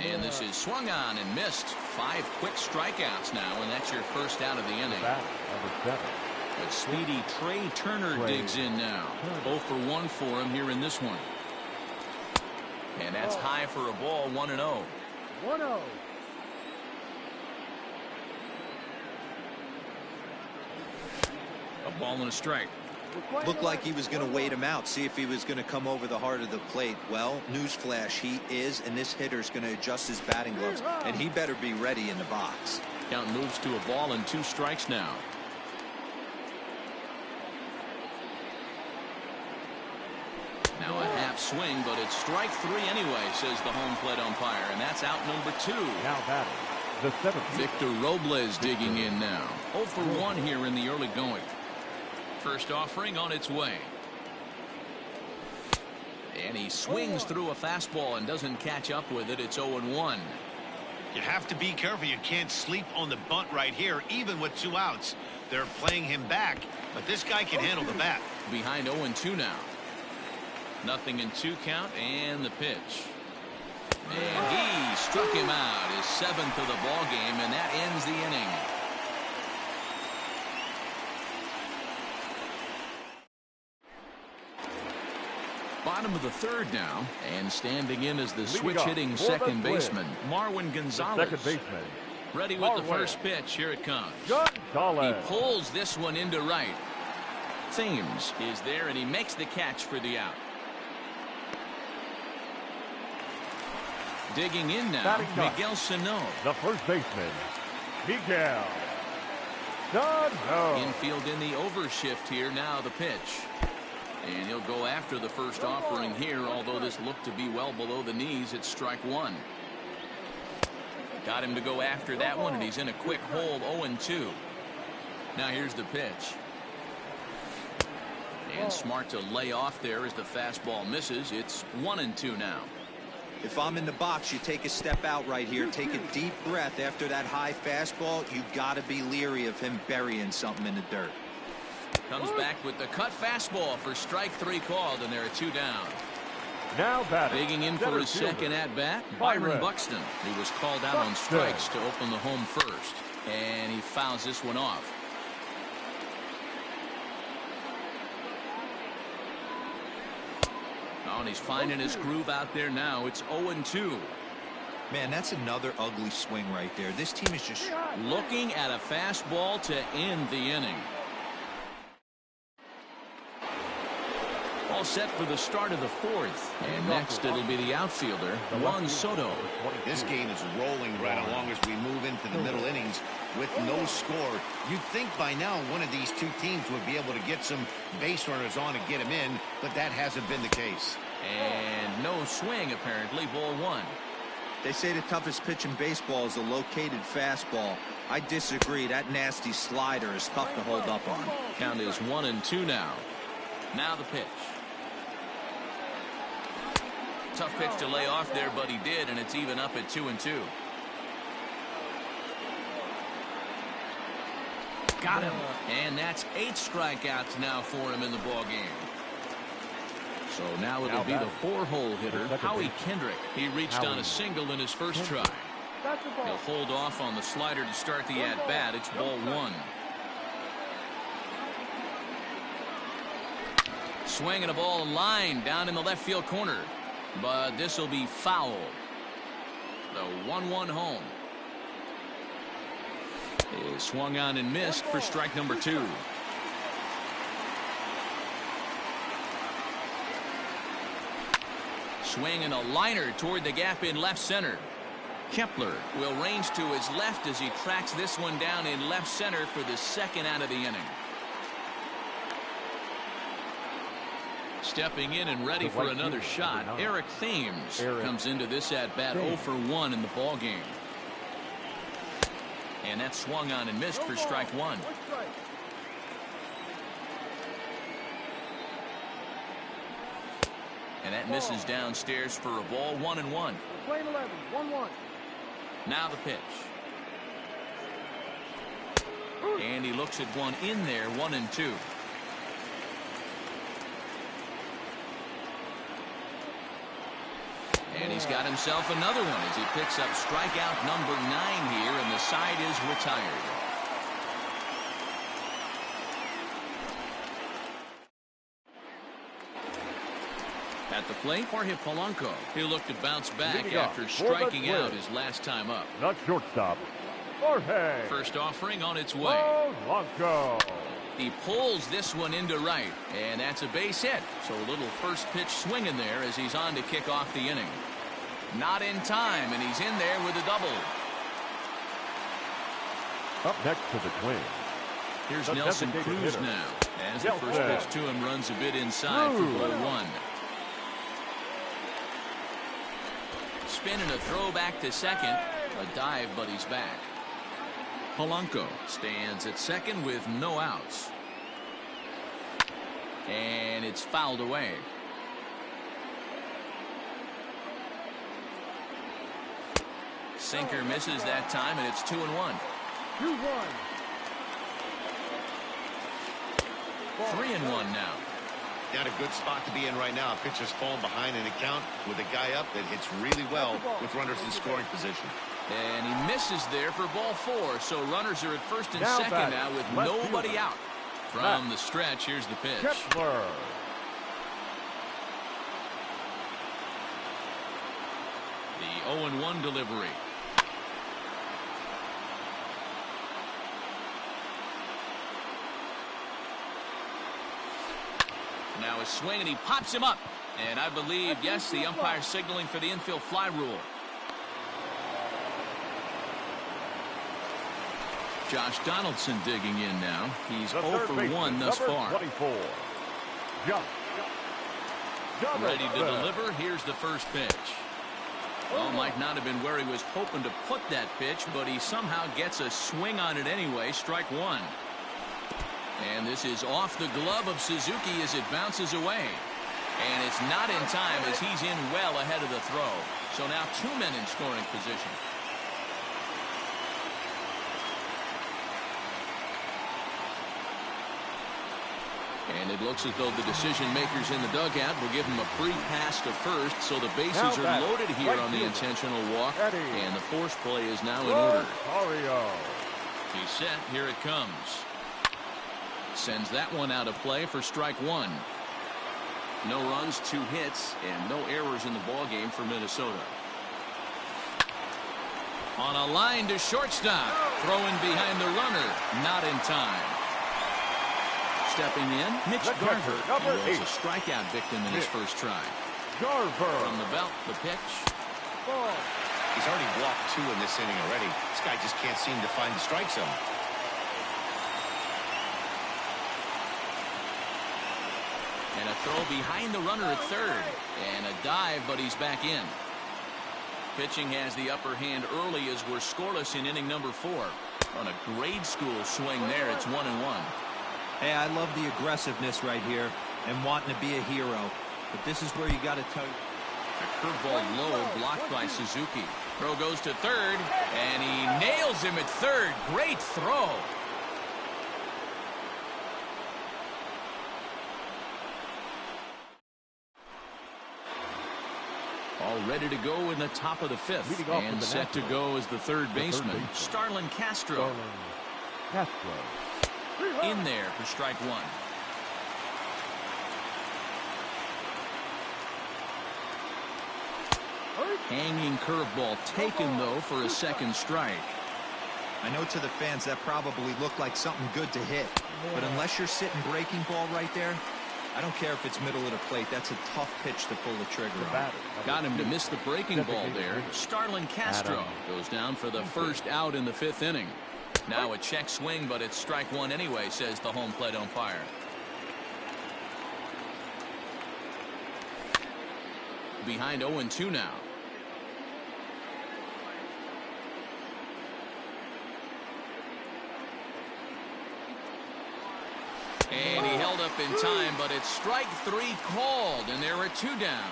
And this is swung on and missed. 5 quick strikeouts now, and that's your first out of the inning. Number 7. But speedy Trey Turner digs in now. 0 for 1 for him here in this one. And that's high for a ball, 1-0. 1-0. A ball and a strike. Looked like he was going to wait him out, see if he was going to come over the heart of the plate. Well, newsflash, he is, and this hitter's going to adjust his batting gloves, and he better be ready in the box. Count moves to a ball and 2 strikes now. Now a half swing, but it's strike 3 anyway, says the home plate umpire, and that's out number 2. Now batting, the 7th. Victor Robles digging in now. 0 for 1 here in the early going. First offering on its way. And he swings through a fastball and doesn't catch up with it. It's 0-1. You have to be careful. You can't sleep on the bunt right here, even with 2 outs. They're playing him back, but this guy can handle the bat. Behind 0-2 now. Nothing in 2 count, and the pitch. And he struck him out, his 7th of the ball game, and that ends the inning. Bottom of the third now, and standing in as the switch-hitting second baseman, Marwin Gonzalez. Second baseman. Ready with the first pitch. Here it comes. Gonzalez. He pulls this one into right. Thames is there, and he makes the catch for the out. Digging in now, Miguel Sano. The first baseman, Miguel Sano. Infield in the overshift here now, the pitch. And he'll go after the first offering here, although this looked to be well below the knees. It's strike 1. Got him to go after that one, and he's in a quick hold, 0-2. Now here's the pitch. And smart to lay off there as the fastball misses. It's 1-2 now. If I'm in the box, you take a step out right here, take a deep breath after that high fastball. You got to be leery of him burying something in the dirt. Comes back with the cut fastball for strike 3 called, and there are 2 down. Now batting. Digging in for his second at bat, Byron Buxton, who was called out on strikes to open the home first, and he fouls this one off. Oh, and he's finding his groove out there now. It's 0-2. Man, that's another ugly swing right there. This team is just looking at a fastball to end the inning. All set for the start of the fourth. And next it'll be the outfielder, Juan Soto. This game is rolling right along as we move into the middle innings with no score. You'd think by now one of these two teams would be able to get some base runners on and get them in, but that hasn't been the case. And no swing, apparently. Ball one. They say the toughest pitch in baseball is a located fastball. I disagree. That nasty slider is tough to hold up on. Count is 1-2 now. Now the pitch. Tough pitch to lay off there, but he did, and it's even up at 2-2. Got him. And that's 8 strikeouts now for him in the ball game. So now it'll be the 4-hole hitter, Howie Kendrick. He reached on a single in his first try. He'll hold off on the slider to start the at-bat. It's ball one. Swinging a ball line down in the left field corner. But this will be foul. The 1-1 home. Is swung on and missed for strike number 2. Swinging a liner toward the gap in left center. Kepler will range to his left as he tracks this one down in left center for the second out of the inning. Stepping in and ready for another shot, Eric Thames comes into this at-bat 0 for 1 in the ball game. And that swung on and missed for strike 1. And that misses downstairs for a ball. 1-1. Playing 11, 1-1. Now the pitch. And he looks at one in there. 1-2. And he's got himself another one as he picks up strikeout number 9 here, and the side is retired. At the plate, Jorge Polanco. He'll look to bounce back after striking out his last time up. Not shortstop, Jorge. First offering on its way. Polanco. He pulls this one into right, and that's a base hit. So a little first pitch swing in there as he's on to kick off the inning. Not in time, and he's in there with a double. Up next to the Twins. Here's Nelson Cruz now, as the first pitch to him runs a bit inside for ball 1. Spin and a throw back to second. A dive, but he's back. Polanco stands at second with no outs. And it's fouled away. Sinker misses that time, and it's 2-1. 2-1. 3-1 now. Not a good spot to be in right now. Pitcher's falling behind in the count with a guy up that hits really well with runners in scoring position. And he misses there for ball 4. So runners are at first and second now with nobody out. From the stretch, here's the pitch. Kepler. The 0-1 delivery. Now a swing, and he pops him up. And I believe, yes, the umpire signaling for the infield fly rule. Josh Donaldson digging in now. He's 0 for 1 thus far. 24. Josh Ready to deliver. Here's the first pitch. Well, might not have been where he was hoping to put that pitch, but he somehow gets a swing on it anyway. Strike 1. And this is off the glove of Suzuki as it bounces away. And it's not in time as he's in well ahead of the throw. So now 2 men in scoring position. And it looks as though the decision makers in the dugout will give him a free pass to first. So the bases are loaded here on the intentional walk. And the force play is now in order. He's set. Here it comes. Sends that one out of play for strike 1. No runs, 2 hits, and no errors in the ball game for Minnesota. On a line to shortstop. Throwing behind the runner. Not in time. Stepping in, Mitch Garver. He was a strikeout victim in his first try. Garver. From the belt, the pitch. Ball. He's already walked 2 in this inning already. This guy just can't seem to find the strike zone. And a throw behind the runner at third. And a dive, but he's back in. Pitching has the upper hand early as we're scoreless in inning number 4. On a grade school swing there, it's 1-1. Hey, I love the aggressiveness right here and wanting to be a hero. But this is where you got to tell you. A curveball low, blocked by Suzuki. Throw goes to third, and he nails him at third. Great throw. All ready to go in the top of the 5th. Leading off And with the set to Nationals, go as the third baseman, baseman. Starlin Castro. Starlin Castro. In there for strike 1. Hanging curveball taken, though, for a second strike. I know to the fans that probably looked like something good to hit. But unless you're sitting breaking ball right there, I don't care if it's middle of the plate. That's a tough pitch to pull the trigger on. Got him to miss the breaking ball there. Starlin Castro goes down for the first out in the 5th inning. Now a check swing, but it's strike 1 anyway, says the home plate umpire. Behind 0-2 now. And he held up in time, but it's strike 3 called, and there are 2 down.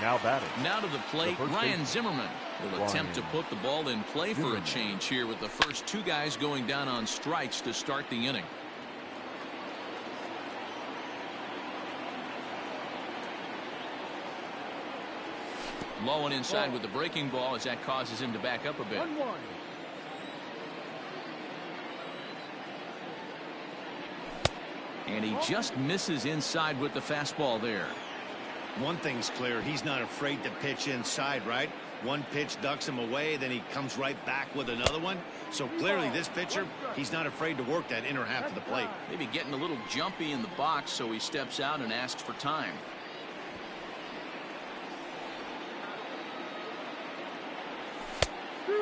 Now batting. Now to the plate, The first Ryan baseman. Zimmerman will attempt to put the ball in play for a change here with the first 2 guys going down on strikes to start the inning. Low and inside with the breaking ball as that causes him to back up a bit. 1-1. And he just misses inside with the fastball there. One thing's clear, he's not afraid to pitch inside, right? One pitch ducks him away, then he comes right back with another one. So clearly this pitcher, he's not afraid to work that inner half of the plate. Maybe getting a little jumpy in the box, so he steps out and asks for time.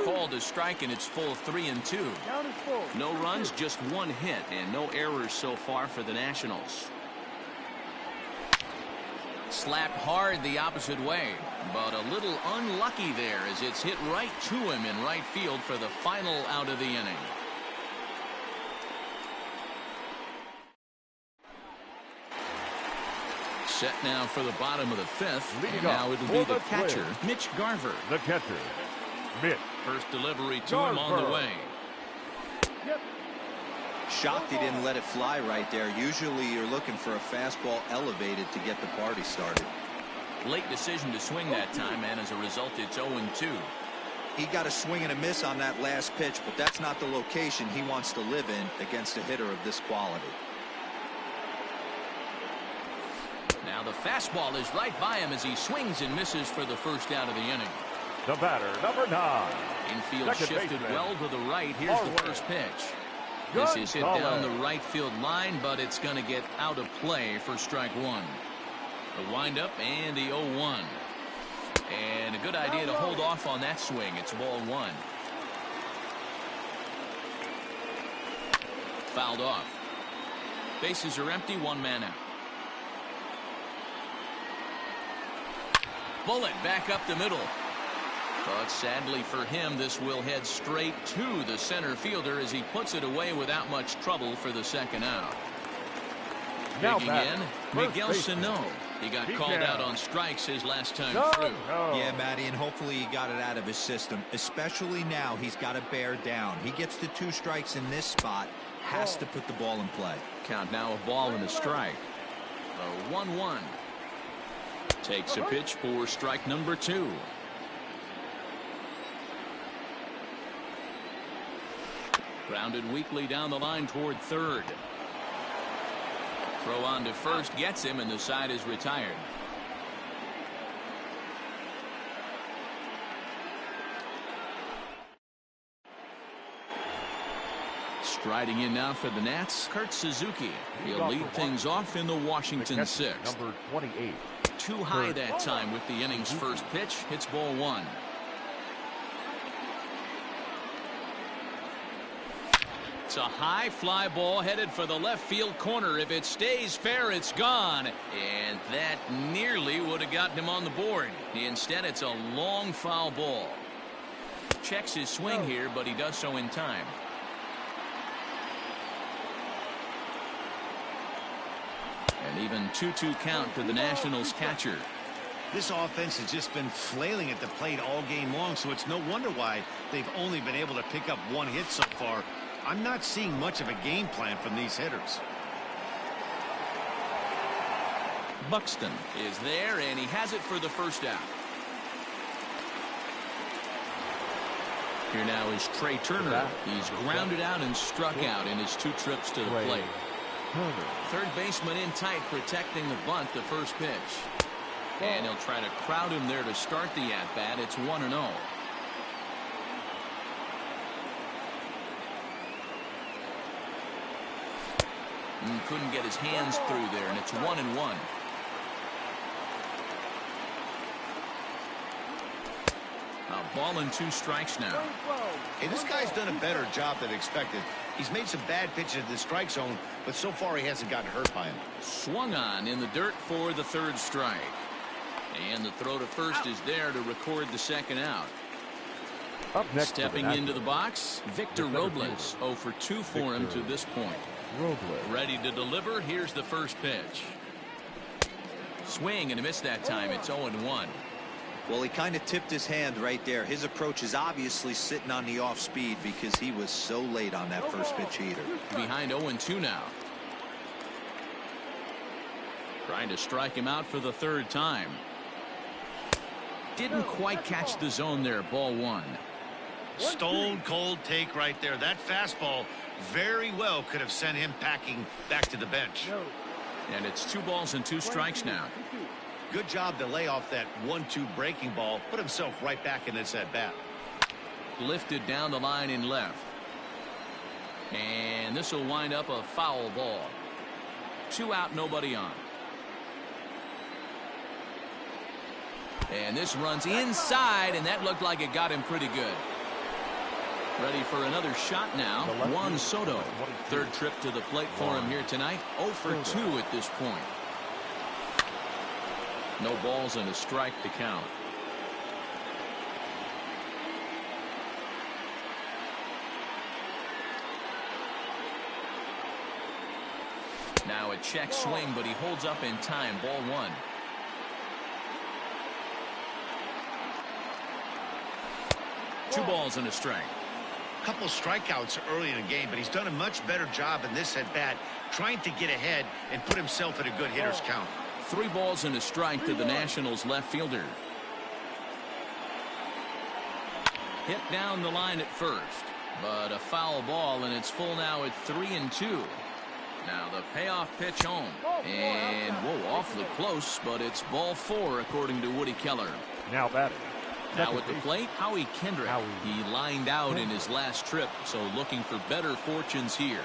Called a strike, and it's full 3-2. Down is full. No runs, just 1 hit, and no errors so far for the Nationals. Slapped hard the opposite way, but a little unlucky there as it's hit right to him in right field for the final out of the inning. Set now for the bottom of the 5th, Leading and now off it'll for be the the catcher, Twins. Mitch Garver. The catcher, Mitch. First delivery to him on the Garver. way. Yep. Shocked he didn't let it fly right there. Usually you're looking for a fastball elevated to get the party started. Late decision to swing that time, and as a result, it's 0-2. He got a swing and a miss on that last pitch, but that's not the location he wants to live in against a hitter of this quality. Now the fastball is right by him as he swings and misses for the first out of the inning. The batter, number 9. Infield Second shifted baseman. well to the right. Here's the Forward. first pitch. This is hit Gonzalez. down the right field line, but it's going to get out of play for strike 1. The windup and the 0-1. And a good idea to hold off on that swing. It's ball 1. Fouled off. Bases are empty, 1 man out. Bullet back up the middle. But sadly for him, this will head straight to the center fielder as he puts it away without much trouble for the second out. Now Digging batting, in, first Miguel baseman. Sano. He got He called can. out on strikes his last time No, through. no. Yeah, Matty, and hopefully he got it out of his system. Especially now, he's got to bear down. He gets the 2 strikes in this spot, has to put the ball in play. Count now a ball and a strike. A 1-1. Takes a pitch for strike number 2. Grounded weakly down the line toward third. Throw on to first gets him, and the side is retired. Striding in now for the Nats, Kurt Suzuki. He'll lead things off in the Washington 6th. Number 28. Too high that time with the inning's first pitch. Hits ball one. It's a high fly ball headed for the left field corner. If it stays fair, it's gone. And that nearly would have gotten him on the board. Instead, it's a long foul ball. Checks his swing here, but he does so in time. An even 2-2 count to the Nationals catcher. This offense has just been flailing at the plate all game long, so it's no wonder why they've only been able to pick up one hit so far. I'm not seeing much of a game plan from these hitters. Buxton is there, and he has it for the first out. Here now is Trey Turner. He's grounded out and struck out in his 2 trips to the plate. Third baseman in tight, protecting the bunt, the first pitch. And he'll try to crowd him there to start the at-bat. It's 1-0. Couldn't get his hands through there, and it's 1-1. A ball and 2 strikes now. Hey, this guy's done a better job than expected. He's made some bad pitches in the strike zone, but so far he hasn't gotten hurt by him. Swung on in the dirt for the 3rd strike. And the throw to first is there to record the 2nd out. Up next, stepping into the box, Victor Robles. 0 for 2 for him to this point. Ready to deliver. Here's the first pitch. Swing and a miss that time. It's 0-1. Well, he kind of tipped his hand right there. His approach is obviously sitting on the off speed because he was so late on that first pitch heater. Behind 0-2 now. Trying to strike him out for the 3rd time. Didn't quite catch the zone there. Ball 1. Stone cold take right there. That fastball very well could have sent him packing back to the bench. And it's 2 balls and 2 strikes now. Good job to lay off that 1-2 breaking ball. Put himself right back in this at bat. Lifted down the line in left. And this will wind up a foul ball. 2 out, nobody on. And this runs inside, and that looked like it got him pretty good. Ready for another shot now. Juan Soto. 3rd trip to the plate for him here tonight. 0 for 2 at this point. No balls and a strike to count. Now a check swing, but he holds up in time. Ball 1. Two balls and a strike. Couple strikeouts early in the game, but he's done a much better job in this at bat trying to get ahead and put himself in a good hitter's count. 3 balls and a strike to the Nationals left fielder. Hit down the line at first, but a foul ball, and it's full now at 3-2. Now the payoff pitch home, and whoa, awfully close, but it's ball 4 according to Woody Keller. Now batting. Now at the plate, Howie Kendrick. He lined out in his last trip, so looking for better fortunes here.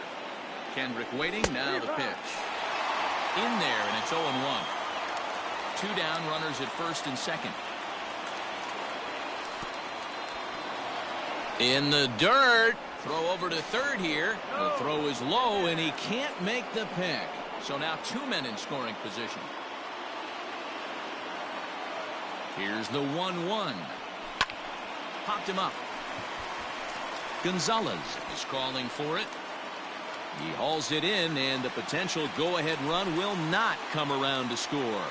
Kendrick waiting, now the pitch. In there, and it's 0-1. 2 down, runners at first and second. In the dirt. Throw over to third here. The throw is low, and he can't make the pick. So now 2 men in scoring position. Here's the 1-1. Popped him up. Gonzalez is calling for it. He hauls it in, and the potential go-ahead run will not come around to score.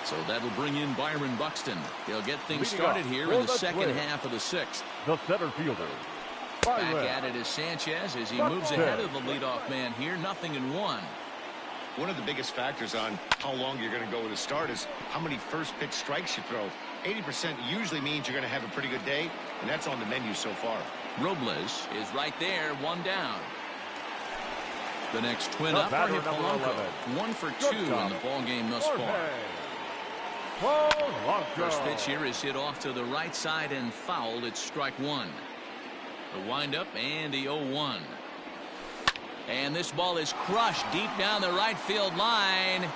So that'll bring in Byron Buxton. He'll get things started here in the second half of the 6th. The center fielder. Back at it is Sanchez as he moves ahead of the leadoff man here. 0-1. one of the biggest factors on how long you're going to go with a start is how many first pitch strikes you throw. 80% usually means you're going to have a pretty good day, and that's on the menu so far. Robles is right there, one down. The next twin up for batter, number Polanco. 11. 1 for 2 in the ball game thus far. First pitch here is hit off to the right side and fouled. It's strike one. The windup and the 0-1. And this ball is crushed deep down the right field line.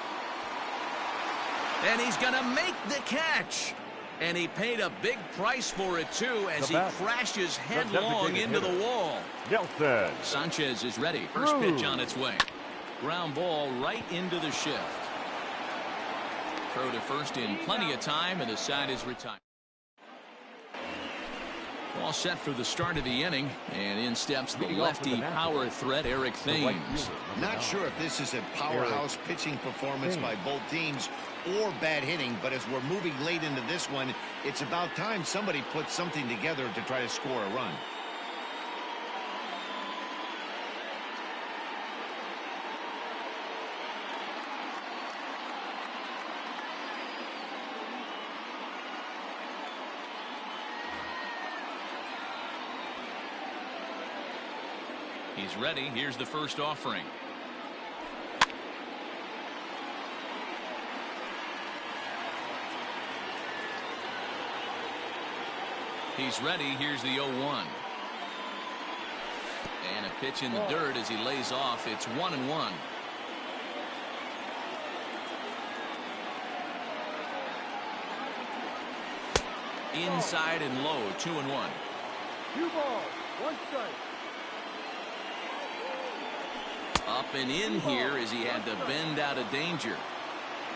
And he's going to make the catch. And he paid a big price for it, too, as he crashes headlong into the wall. Nelson. Sanchez is ready. First pitch on its way. Ground ball right into the shift. Throw to first in plenty of time, and the side is retired. All set for the start of the inning, and in steps the lefty power threat, Eric Thames. Not sure if this is a powerhouse pitching performance by both teams or bad hitting, but as we're moving late into this one, it's about time somebody puts something together to try to score a run. He's ready. Here's the first offering. He's ready. Here's the 0-1. And a pitch in the dirt as he lays off. It's 1-1. Inside and low, 2-1. 2 balls, 1 strike. Up and in here as he had to bend out of danger.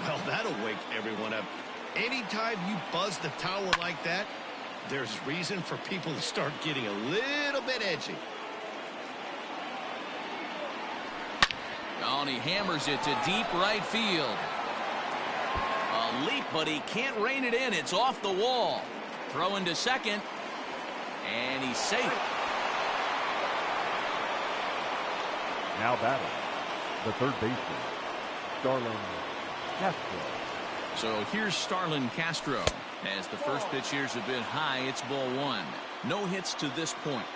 Well, that'll wake everyone up. Anytime you buzz the tower like that, there's reason for people to start getting a little bit edgy. Oh, and he hammers it to deep right field. A leap, but he can't rein it in. It's off the wall. Throw into second. And he's safe. Now batting, the third baseman, Starlin Castro. So here's Starlin Castro. As the first pitch here's a bit high, it's ball one. No hits to this point.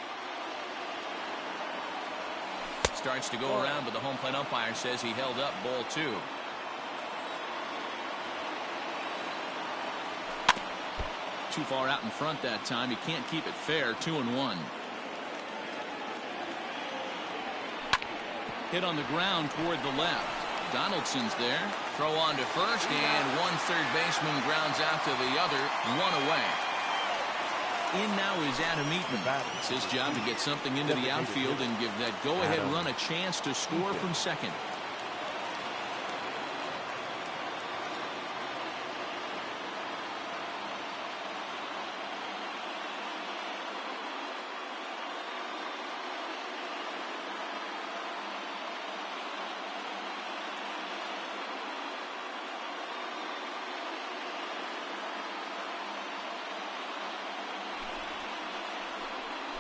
Starts to go around, but the home plate umpire says he held up ball two. Too far out in front that time. He can't keep it fair. 2-1. Hit on the ground toward the left. Donaldson's there. Throw on to first, and one third baseman grounds out to the other. One away. In now is Adam Eaton. It's his job to get something into the outfield and give that go-ahead run a chance to score from second.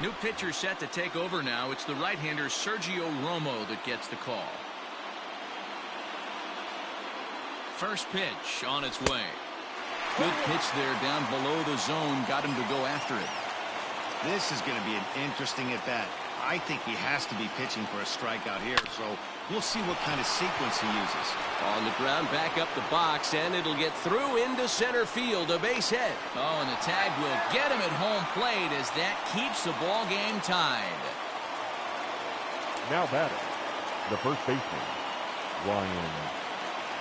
New pitcher set to take over now. It's the right-hander Sergio Romo that gets the call. First pitch on its way. Good pitch there down below the zone. Got him to go after it. This is going to be an interesting at-bat. I think he has to be pitching for a strikeout here, so we'll see what kind of sequence he uses. On the ground, back up the box, and it'll get through into center field, a base hit. Oh, and the tag will get him at home plate as that keeps the ball game tied. Now batting, the first baseman, Ryan.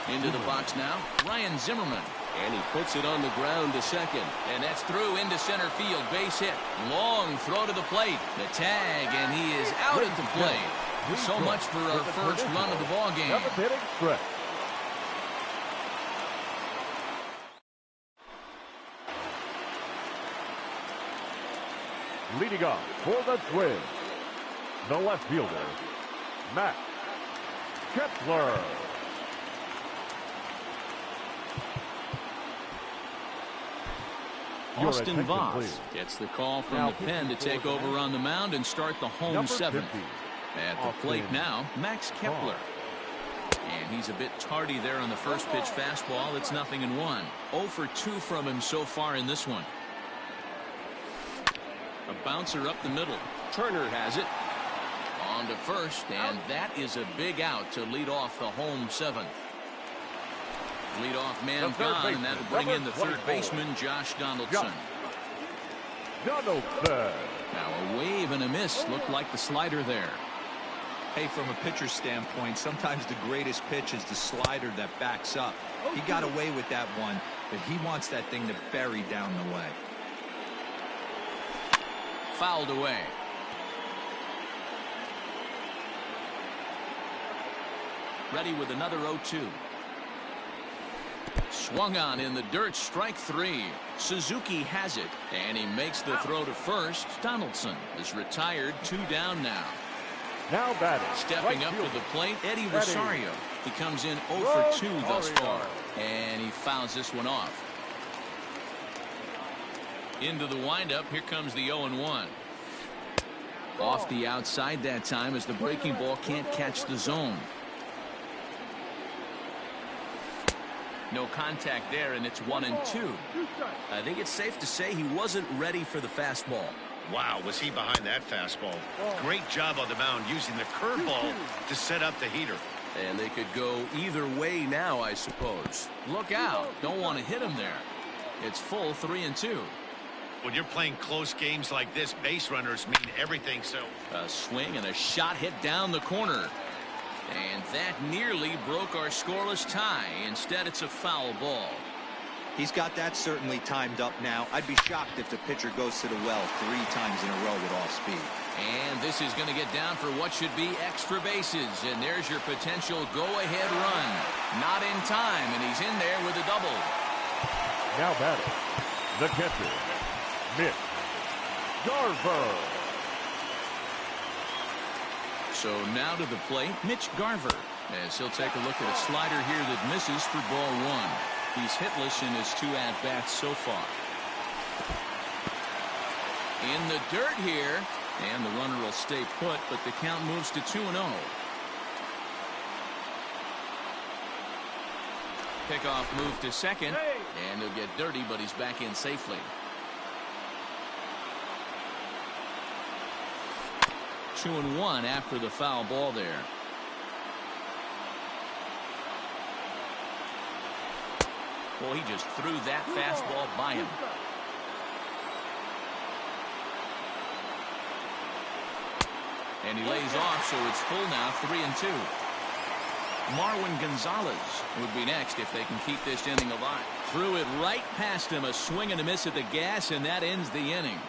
Into the box now, Ryan Zimmerman. And he puts it on the ground to second. And that's through into center field. Base hit. Long throw to the plate. The tag, and he is out at the plate. So much for our first run of the ball game. Seventh hitting stretch. Leading off for the Twins, the left fielder, Max Kepler. Austin Voth gets the call from the pen to take over on the mound and start the home seventh. At the plate now, Max Kepler. And he's a bit tardy there on the first pitch fastball. It's 0-1. 0 for 2 from him so far in this one. A bouncer up the middle. Turner has it. On to first, and that is a big out to lead off the home 7th. Leadoff man gone, and that'll bring in the third baseman, Josh Donaldson. Donaldson. Now a wave and a miss. Looked like the slider there. Hey, from a pitcher's standpoint, sometimes the greatest pitch is the slider that backs up. He got away with that one, but he wants that thing to bury down the way. Fouled away. Ready with another 0-2. Swung on in the dirt, strike 3. Suzuki has it, and he makes the throw to first. Donaldson is retired, 2 down now. Now batting. Stepping up to the plate, Eddie Rosario. He comes in 0 for 2 thus far, and he fouls this one off. Into the windup, here comes the 0-1. Off the outside that time as the breaking ball can't catch the zone. No contact there, and it's 1-2. I think it's safe to say he wasn't ready for the fastball. Wow, was he behind that fastball. Great job on the mound using the curveball to set up the heater. And they could go either way now, I suppose. Look out. Don't want to hit him there. It's full 3-2. When you're playing close games like this, base runners mean everything. So a swing and a shot hit down the corner. And that nearly broke our scoreless tie. Instead, it's a foul ball. He's got that certainly timed up now. I'd be shocked if the pitcher goes to the well 3 times in a row with off speed. And this is going to get down for what should be extra bases. And there's your potential go-ahead run. Not in time, and he's in there with a double. Now batting, the catcher, Mitch Garver. So now to the plate, Mitch Garver, as he'll take a look at a slider here that misses for ball 1. He's hitless in his 2 at-bats so far. In the dirt here, and the runner will stay put, but the count moves to 2-0. Pickoff move to second, and he'll get dirty, but he's back in safely. 2-1 after the foul ball there. Well, he just threw that fastball by him. And he lays off, so it's full now, 3-2. Marwin Gonzalez would be next if they can keep this inning alive. Threw it right past him, a swing and a miss at the gas, and that ends the inning.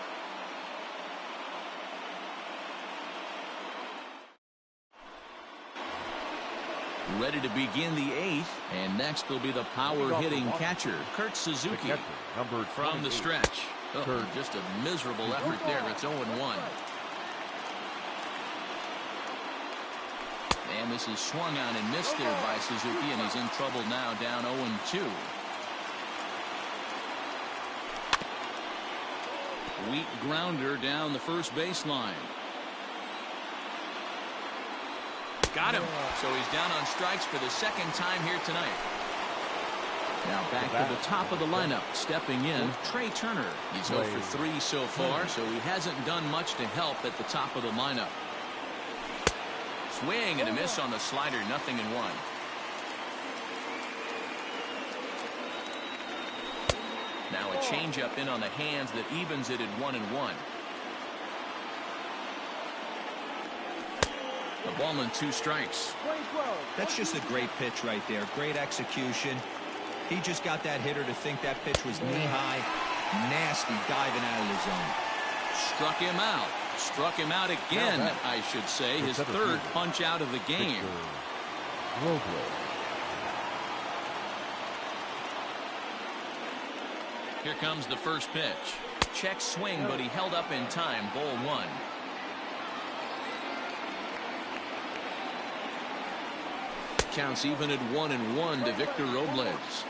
Ready to begin the 8th, and next will be the power-hitting catcher, Kurt Suzuki, from the stretch. Oh, just a miserable effort there. It's 0-1. And this is swung on and missed there by Suzuki, and he's in trouble now, down 0-2. Weak grounder down the first baseline. Got him. So he's down on strikes for the second time here tonight. Now back to the top of the lineup. Stepping in, Trey Turner. He's 0 for 3 so far, so he hasn't done much to help at the top of the lineup. Swing and a miss on the slider, 0-1. Now a changeup in on the hands that evens it at 1-1. A ball and 2 strikes. That's just a great pitch right there. Great execution. He just got that hitter to think that pitch was knee-high. Nasty diving out of the zone. Struck him out. Struck him out again, I should say. His 3rd punch out of the game. Here comes the first pitch. Check swing, but he held up in time. Ball 1. Counts even at 1-1 to Victor Robles.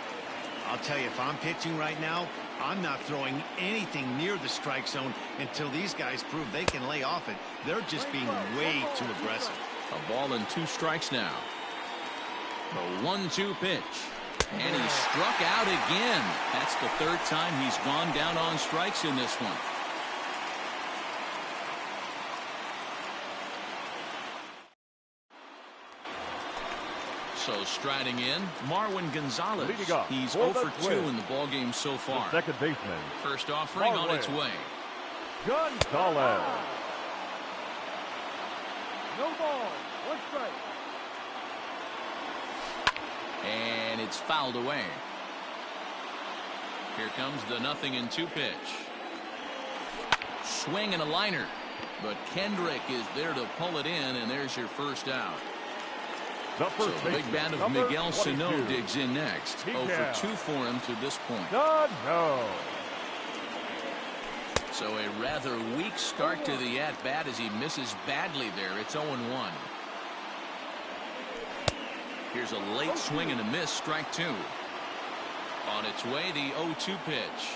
I'll tell you, if I'm pitching right now, I'm not throwing anything near the strike zone until these guys prove they can lay off it. They're just being way too aggressive. A ball and 2 strikes now. The 1-2 pitch. And he struck out again. That's the third time he's gone down on strikes in this one. So striding in, Marwin Gonzalez. He's 0 for 2 in the ballgame so far. The second baseman. First offering on its way. Gonzalez. No ball. 1 strike. And it's fouled away. Here comes the 0-2 pitch. Swing and a liner. But Kendrick is there to pull it in, and there's your first out. So the big bat of Miguel Sano digs in next. 0 for 2 for him to this point. So a rather weak start to the at-bat as he misses badly there. It's 0-1. Here's a late swing and a miss. Strike 2. On its way, the 0-2 pitch.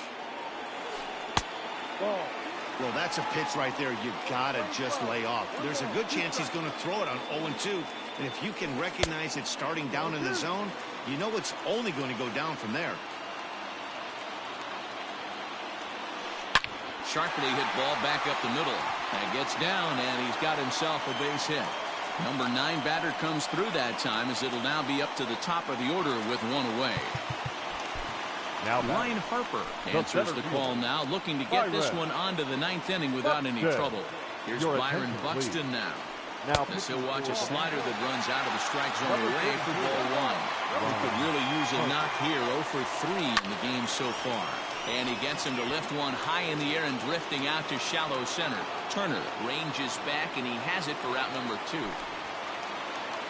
Well, that's a pitch right there you gotta just lay off. There's a good chance he's going to throw it on 0-2. And if you can recognize it starting down in the zone, you know it's only going to go down from there. Sharply hit ball back up the middle. That gets down, and he's got himself a base hit. Number 9 batter comes through that time, as it'll now be up to the top of the order with 1 away. Now Ryan Harper answers the call now, looking to get this one onto the 9th inning without any trouble. Here's Byron Buxton now. As he'll watch a slider that runs out of the strike zone away for ball 1. He could really use a knock here. 0 for 3 in the game so far. And he gets him to lift one high in the air and drifting out to shallow center. Turner ranges back, and he has it for out number 2.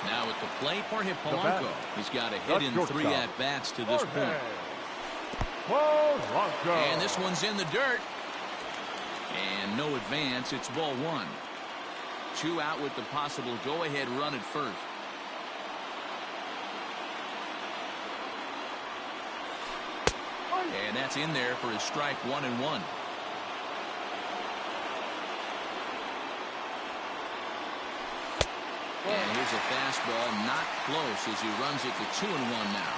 Now at the plate, Jorge Polanco. He's got a hit in 3 at-bats to this point. And this one's in the dirt. And no advance. It's ball 1. 2 out with the possible go-ahead run at first. And that's in there for his strike 1-1. And here's a fastball, not close, as he runs it to 2-1 now.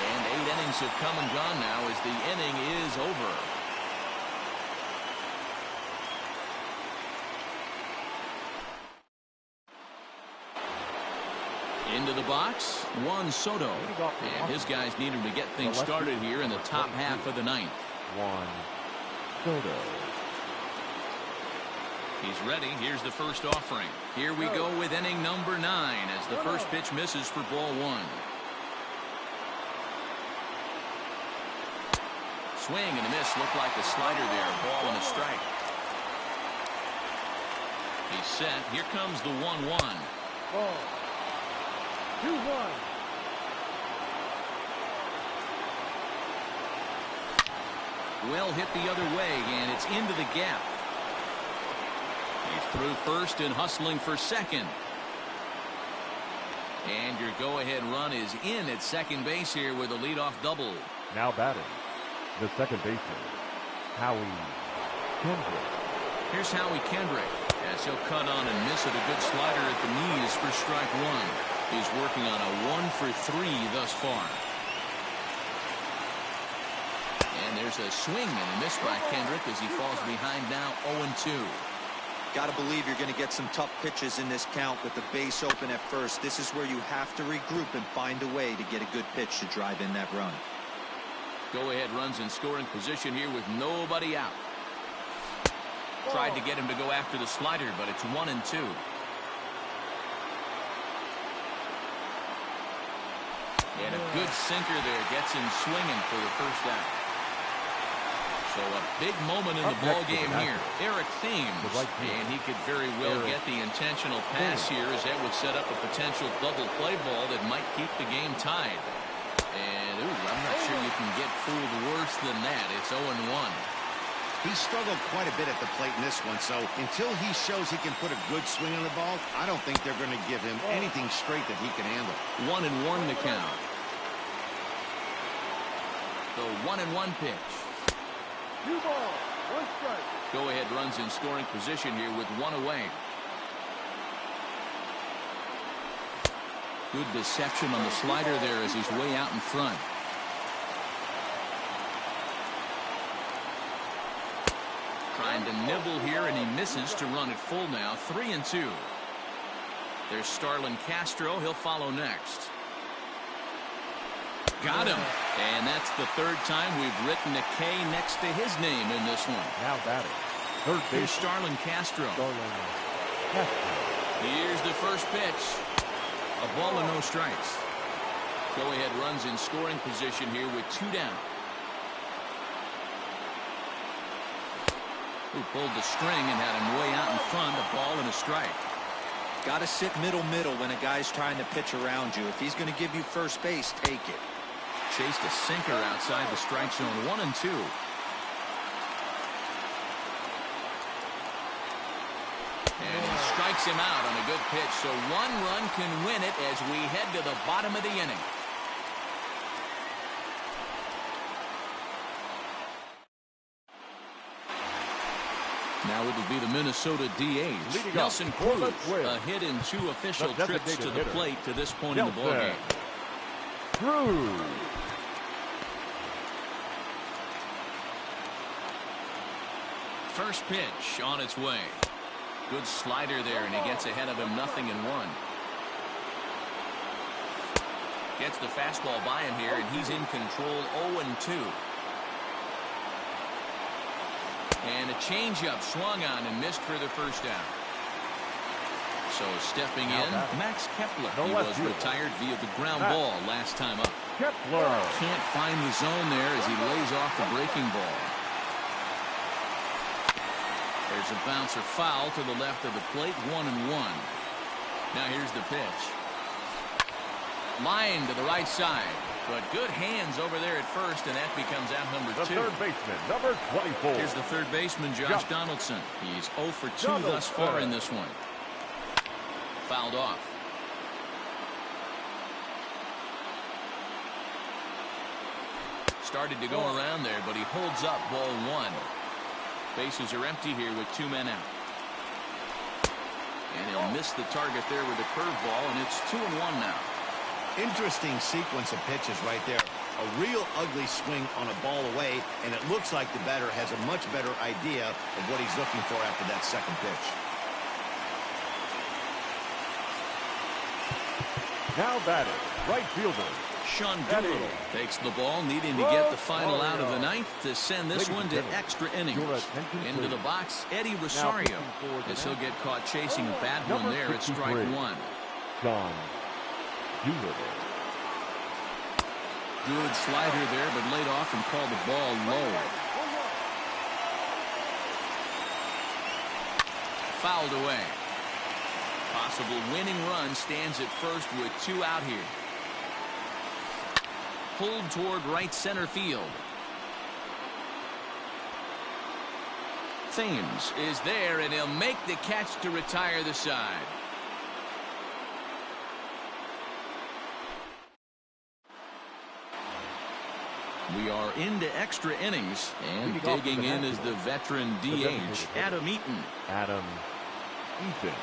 And 8 innings have come and gone now as the inning is over. Into the box, Juan Soto. And his guys need him to get things started here in the top half of the 9th. Juan Soto. He's ready. Here's the first offering. Here we go with inning number 9 as the first pitch misses for ball 1. Swing and a miss. Looked like a slider there. Ball and a strike. He's set. Here comes the 1-1. 2-1. Well hit the other way, and it's into the gap. He's through first and hustling for second. And your go-ahead run is in at second base here with a leadoff double. Now batting, the second baseman, Howie Kendrick. Here's Howie Kendrick, as he'll cut on and miss at a good slider at the knees for strike 1. He's working on a 1 for 3 thus far. And there's a swing and a miss by Kendrick as he falls behind now 0-2. Got to believe you're going to get some tough pitches in this count with the base open at first. This is where you have to regroup and find a way to get a good pitch to drive in that run. Go-ahead runs in scoring position here with nobody out. Tried to get him to go after the slider, but it's 1-2. And a good sinker there gets him swinging for the first out. So a big moment in the ball game here. Eric Thames, and he could very well get the intentional pass here, as that would set up a potential double play ball that might keep the game tied. And I'm not sure you can get fooled worse than that. It's 0-1. He struggled quite a bit at the plate in this one, so until he shows he can put a good swing on the ball, I don't think they're going to give him anything straight that he can handle. 1-1 the count. The 1-1 pitch. 2 balls, 1 strike. Go ahead runs in scoring position here with 1 away. Good deception on the slider there as he's way out in front. Trying to nibble here, and he misses to run it full now. 3-2. There's Starlin Castro. He'll follow next. Got him. And that's the third time we've written a K next to his name in this one. Now batting, third Here's base. Starlin Castro. Here's the first pitch. A ball and no strikes. Go-ahead runs in scoring position here with 2 down. Who pulled the string and had him way out in front. A ball and a strike. Got to sit middle when a guy's trying to pitch around you. If he's going to give you first base, take it. Chased a sinker outside the strike zone. 1-2. And he strikes him out on a good pitch. So 1 run can win it as we head to the bottom of the inning. Now it'll be the Minnesota DH. Nelson Cruz, a hit in 2 official trips to the plate to this point in the ballgame. Cruz. First pitch on its way. Good slider there, and he gets ahead of him 0-1. Gets the fastball by him here, and he's in control. 0-2. And a changeup swung on and missed for the first down. So stepping in, Max Kepler. He was retired via the ground ball last time up. Kepler can't find the zone there as he lays off the breaking ball. There's a bouncer foul to the left of the plate. 1-1. Now here's the pitch. Line to the right side. But good hands over there at first, and that becomes out number 2. The third baseman, number 24. Here's the third baseman, Josh Donaldson. He's 0 for 2 thus far in this one. Fouled off. Started to go around there, but he holds up ball 1. Bases are empty here with 2 men out. And he'll miss the target there with a curveball, and it's 2-1 now. Interesting sequence of pitches right there. A real ugly swing on a ball away, and it looks like the batter has a much better idea of what he's looking for after that second pitch. Now batting, right fielder Sean Doolittle takes the ball, needing to get the final out of the ninth to send this one to extra innings. Into the box, Eddie Rosario, as he'll get caught chasing a bad one there at strike 1. Sean Doolittle. Good slider there, but laid off and called the ball low. Fouled away. Possible winning run stands at first with 2 out here. Pulled toward right center field. Thames is there, and he'll make the catch to retire the side. We are into extra innings, and digging in is the veteran DH, Adam Eaton. Adam Eaton.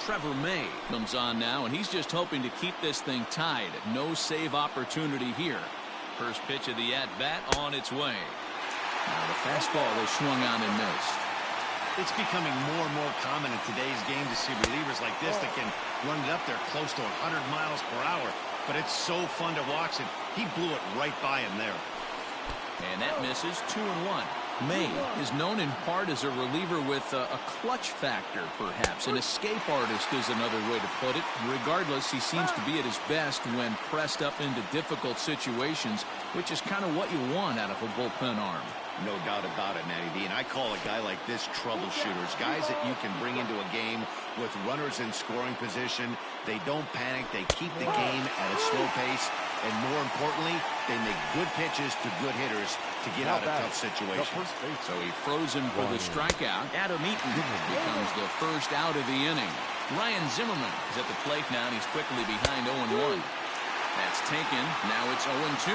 Trevor May comes on now, and he's just hoping to keep this thing tied. No save opportunity here. First pitch of the at-bat on its way. Now the fastball was swung on and missed. It's becoming more and more common in today's game to see relievers like this that can run it up there close to 100 miles per hour. But it's so fun to watch it. He blew it right by him there. And that misses. 2-1. May is known in part as a reliever with a clutch factor, perhaps. An escape artist is another way to put it. Regardless, he seems to be at his best when pressed up into difficult situations, which is kind of what you want out of a bullpen arm. No doubt about it, Matty D. And I call a guy like this troubleshooters. Guys that you can bring into a game with runners in scoring position. They don't panic. They keep the game at a slow pace. And more importantly, they make good pitches to good hitters to get out of tough situations. So he froze him for the strikeout. Adam Eaton becomes the first out of the inning. Ryan Zimmerman is at the plate now, and he's quickly behind 0-1. That's taken. Now it's 0-2.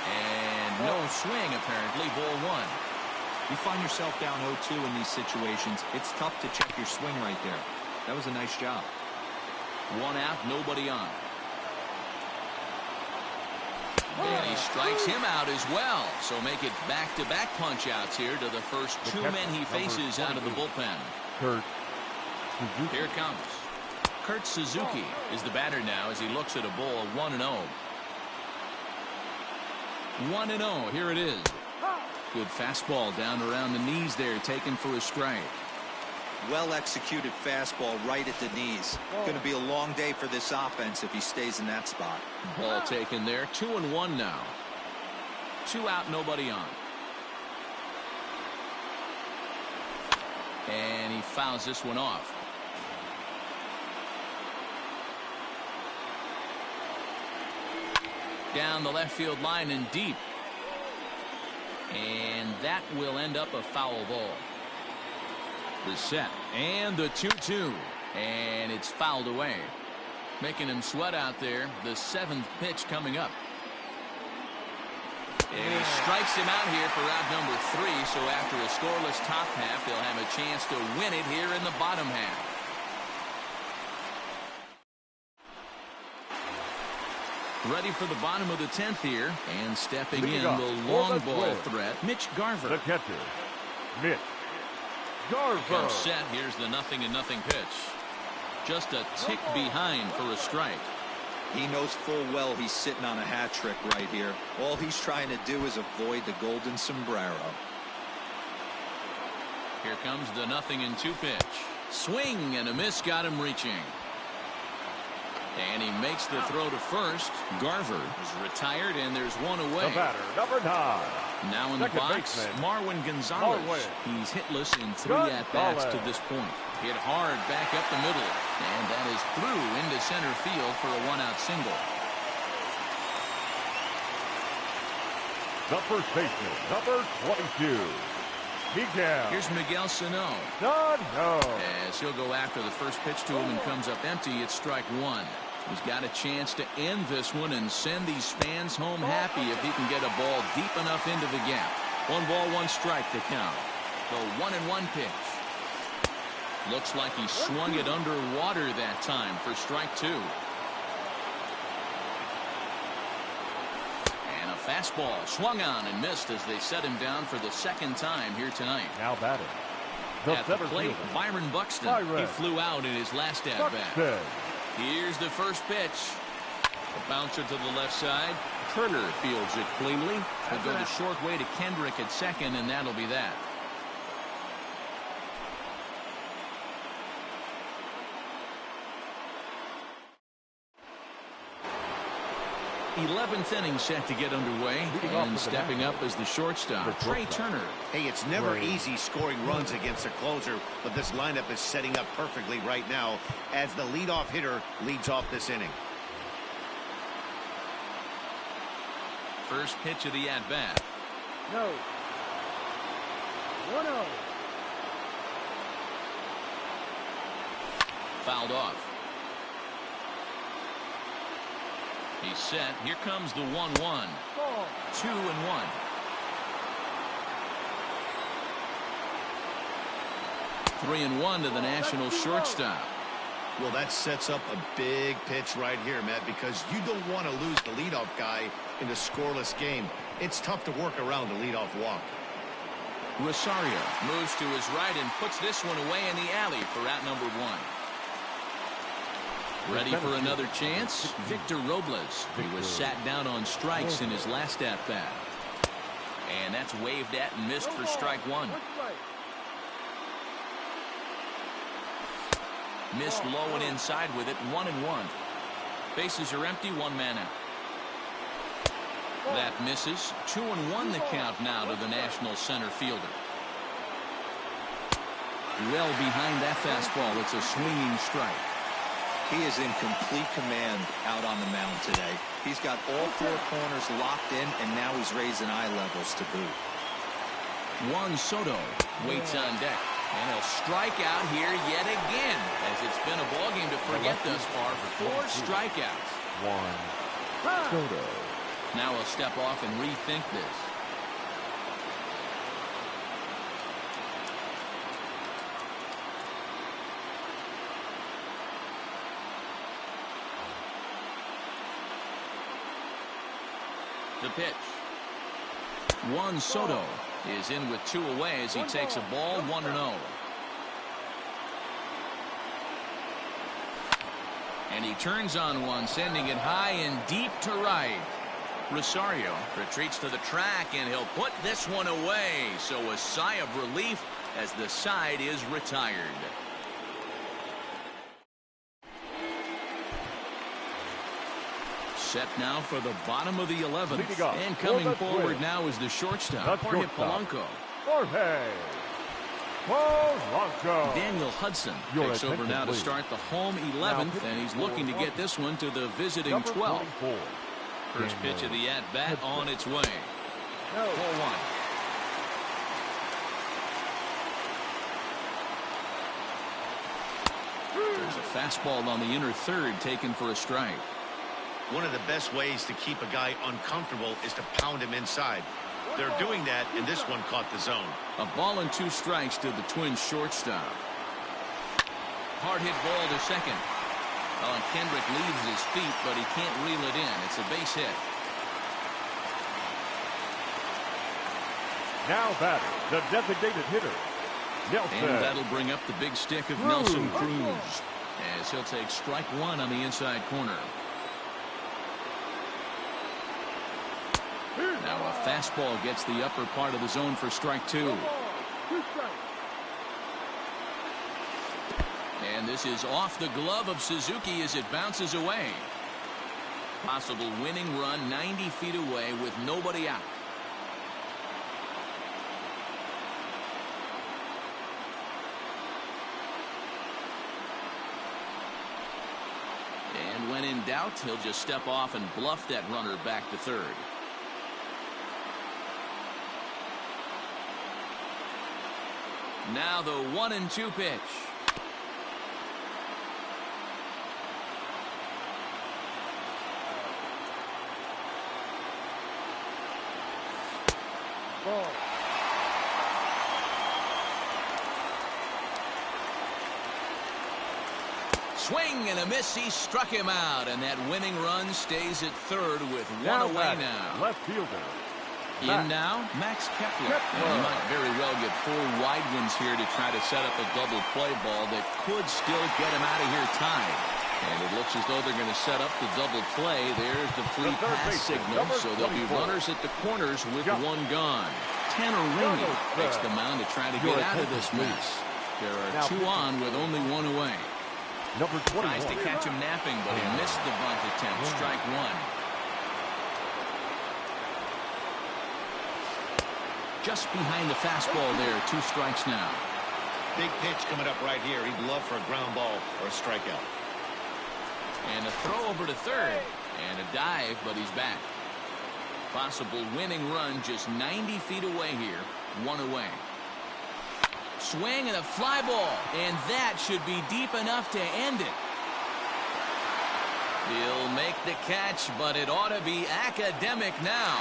And no swing, apparently. Ball 1. You find yourself down 0-2 in these situations, it's tough to check your swing right there. That was a nice job. One out, nobody on. And he strikes him out as well. So make it back-to-back punch-outs here to the first two men he faces out of the bullpen. Kurt Suzuki. Here it comes. Kurt Suzuki is the batter now as he looks at a ball 1-0. 1-0. Here it is. Good fastball down around the knees there, taken for a strike. Well executed fastball right at the knees. Going to be a long day for this offense if he stays in that spot. Ball taken there. 2-1 now. 2 out, nobody on. And he fouls this one off. Down the left field line and deep. And that will end up a foul ball. The set and the 2-2. And it's fouled away. Making him sweat out there. The 7th pitch coming up. And he strikes him out here for out number 3. So after a scoreless top half, they'll have a chance to win it here in the bottom half. Ready for the bottom of the 10th here. And stepping in the long ball threat, Mitch Garver. The catcher, Mitch Garver. Comes set. Here's the 0-0 pitch. Just a tick behind for a strike. He knows full well he's sitting on a hat trick right here. All he's trying to do is avoid the golden sombrero. Here comes the 0-2 pitch. Swing and a miss, got him reaching. And he makes the throw to first. Garver is retired, and there's one away. The batter, number 9. Now in the box, Marwin Gonzalez. He's hitless in 3 at-bats to this point. Hit hard back up the middle. And that is through into center field for a 1-out single. The first baseman, number 22. Miguel. Here's Miguel Sano. No. As he'll go after the first pitch to him and comes up empty, it's strike 1. He's got a chance to end this one and send these fans home happy if he can get a ball deep enough into the gap. 1 ball, 1 strike to count. The 1-1 pitch. Looks like he swung it underwater that time for strike 2. And a fastball swung on and missed as they set him down for the 2nd time here tonight. Now batting. At the plate, Byron Buxton. He flew out in his last at-bat. Here's the first pitch. A bouncer to the left side. Turner fields it cleanly. He'll go the short way to Kendrick at second, and that'll be that. 11th inning set to get underway, and stepping up as the shortstop, Trey Turner. Hey, it's never easy scoring runs against a closer, but this lineup is setting up perfectly right now as the leadoff hitter leads off this inning. First pitch of the at-bat. No. 1-0. Fouled off. He's set. Here comes the 1-1. 2-1. Three and 1 to the National shortstop. Well, that sets up a big pitch right here, Matt, because you don't want to lose the leadoff guy in a scoreless game. It's tough to work around a leadoff walk. Rosario moves to his right and puts this one away in the alley for out number 1. Ready for another chance? Victor Robles. He was sat down on strikes in his last at-bat. And that's waved at and missed for strike 1. Missed low and inside with it. 1-1. Bases are empty. 1 man out. That misses. 2-1 the count now to the National center fielder. Well behind that fastball. It's a swinging strike. He is in complete command out on the mound today. He's got all 4 corners locked in, and now he's raising eye levels to boot. Juan Soto waits on deck, and he'll strike out here yet again, as it's been a ballgame to forget thus far. 4 strikeouts. Juan Soto. Now he'll step off and rethink this. The pitch. Juan Soto is in with 2 away as he takes a ball 1-0. And he turns on one, sending it high and deep to right. Rosario retreats to the track, and he'll put this one away. So a sigh of relief as the side is retired. Set now for the bottom of the 11th. And coming forward now is the shortstop, Jorge Polanco. Jorge Polanco. Daniel Hudson takes over now to start the home 11th, and he's looking to get this one to the visiting 12th. First pitch of the at-bat on its way. 4-1. There's a fastball on the inner third taken for a strike. One of the best ways to keep a guy uncomfortable is to pound him inside. They're doing that, and this one caught the zone. A ball and 2 strikes to the Twins shortstop. Hard hit ball to second. Oh, and Kendrick leaves his feet, but he can't reel it in. It's a base hit. Now batter, the designated hitter, Nelson. And that'll bring up the big stick of Nelson Cruz, as he'll take strike 1 on the inside corner. Now a fastball gets the upper part of the zone for strike 2. And this is off the glove of Suzuki as it bounces away. Possible winning run 90 feet away with nobody out. And when in doubt, he'll just step off and bluff that runner back to third. Now the 1-2 pitch. Ball. Swing and a miss. He struck him out, and that winning run stays at third with 1 away now. Left fielder. In now, Max Kepler. And he might very well get 4 wide ones here to try to set up a double play ball that could still get him out of here tied. And it looks as though they're going to set up the double play. There's the free pass signal, so there'll be runners at the corners with 1 gone. Tanner Rainey makes the mound to try to get out of this mess. There are 2 on with only 1 away. Number 21. Tries to catch him napping, but he missed the bunt attempt. Strike 1. Just behind the fastball there. 2 strikes now. Big pitch coming up right here. He'd love for a ground ball or a strikeout. And a throw over to third. And a dive, but he's back. Possible winning run just 90 feet away here. 1 away. Swing and a fly ball. And that should be deep enough to end it. He'll make the catch, but it ought to be academic now.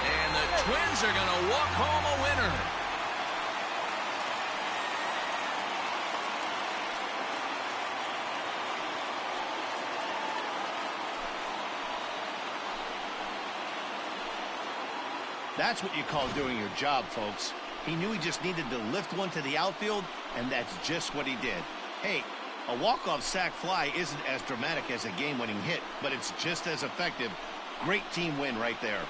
And the Twins are going to walk home a winner. That's what you call doing your job, folks. He knew he just needed to lift one to the outfield, and that's just what he did. Hey, a walk-off sac fly isn't as dramatic as a game-winning hit, but it's just as effective. Great team win right there.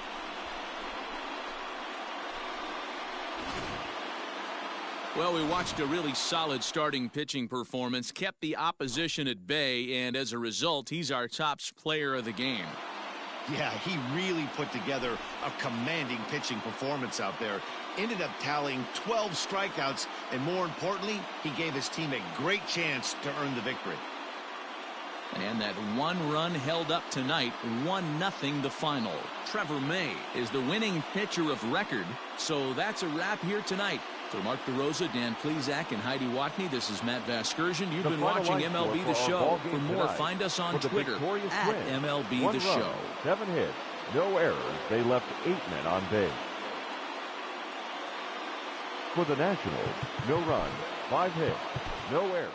Well, we watched a really solid starting pitching performance, kept the opposition at bay, and as a result, he's our top player of the game. Yeah, he really put together a commanding pitching performance out there. Ended up tallying 12 strikeouts, and more importantly, he gave his team a great chance to earn the victory. And that 1 run held up tonight, 1-0 the final. Trevor May is the winning pitcher of record, so that's a wrap here tonight. For Mark DeRosa, Dan Plesac, and Heidi Watney, this is Matt Vasgersian. You've been watching MLB The Show. For more, find us on Twitter at MLB The Show. 7 hits, no errors. They left 8 men on base. For the Nationals, no runs, 5 hits, no errors.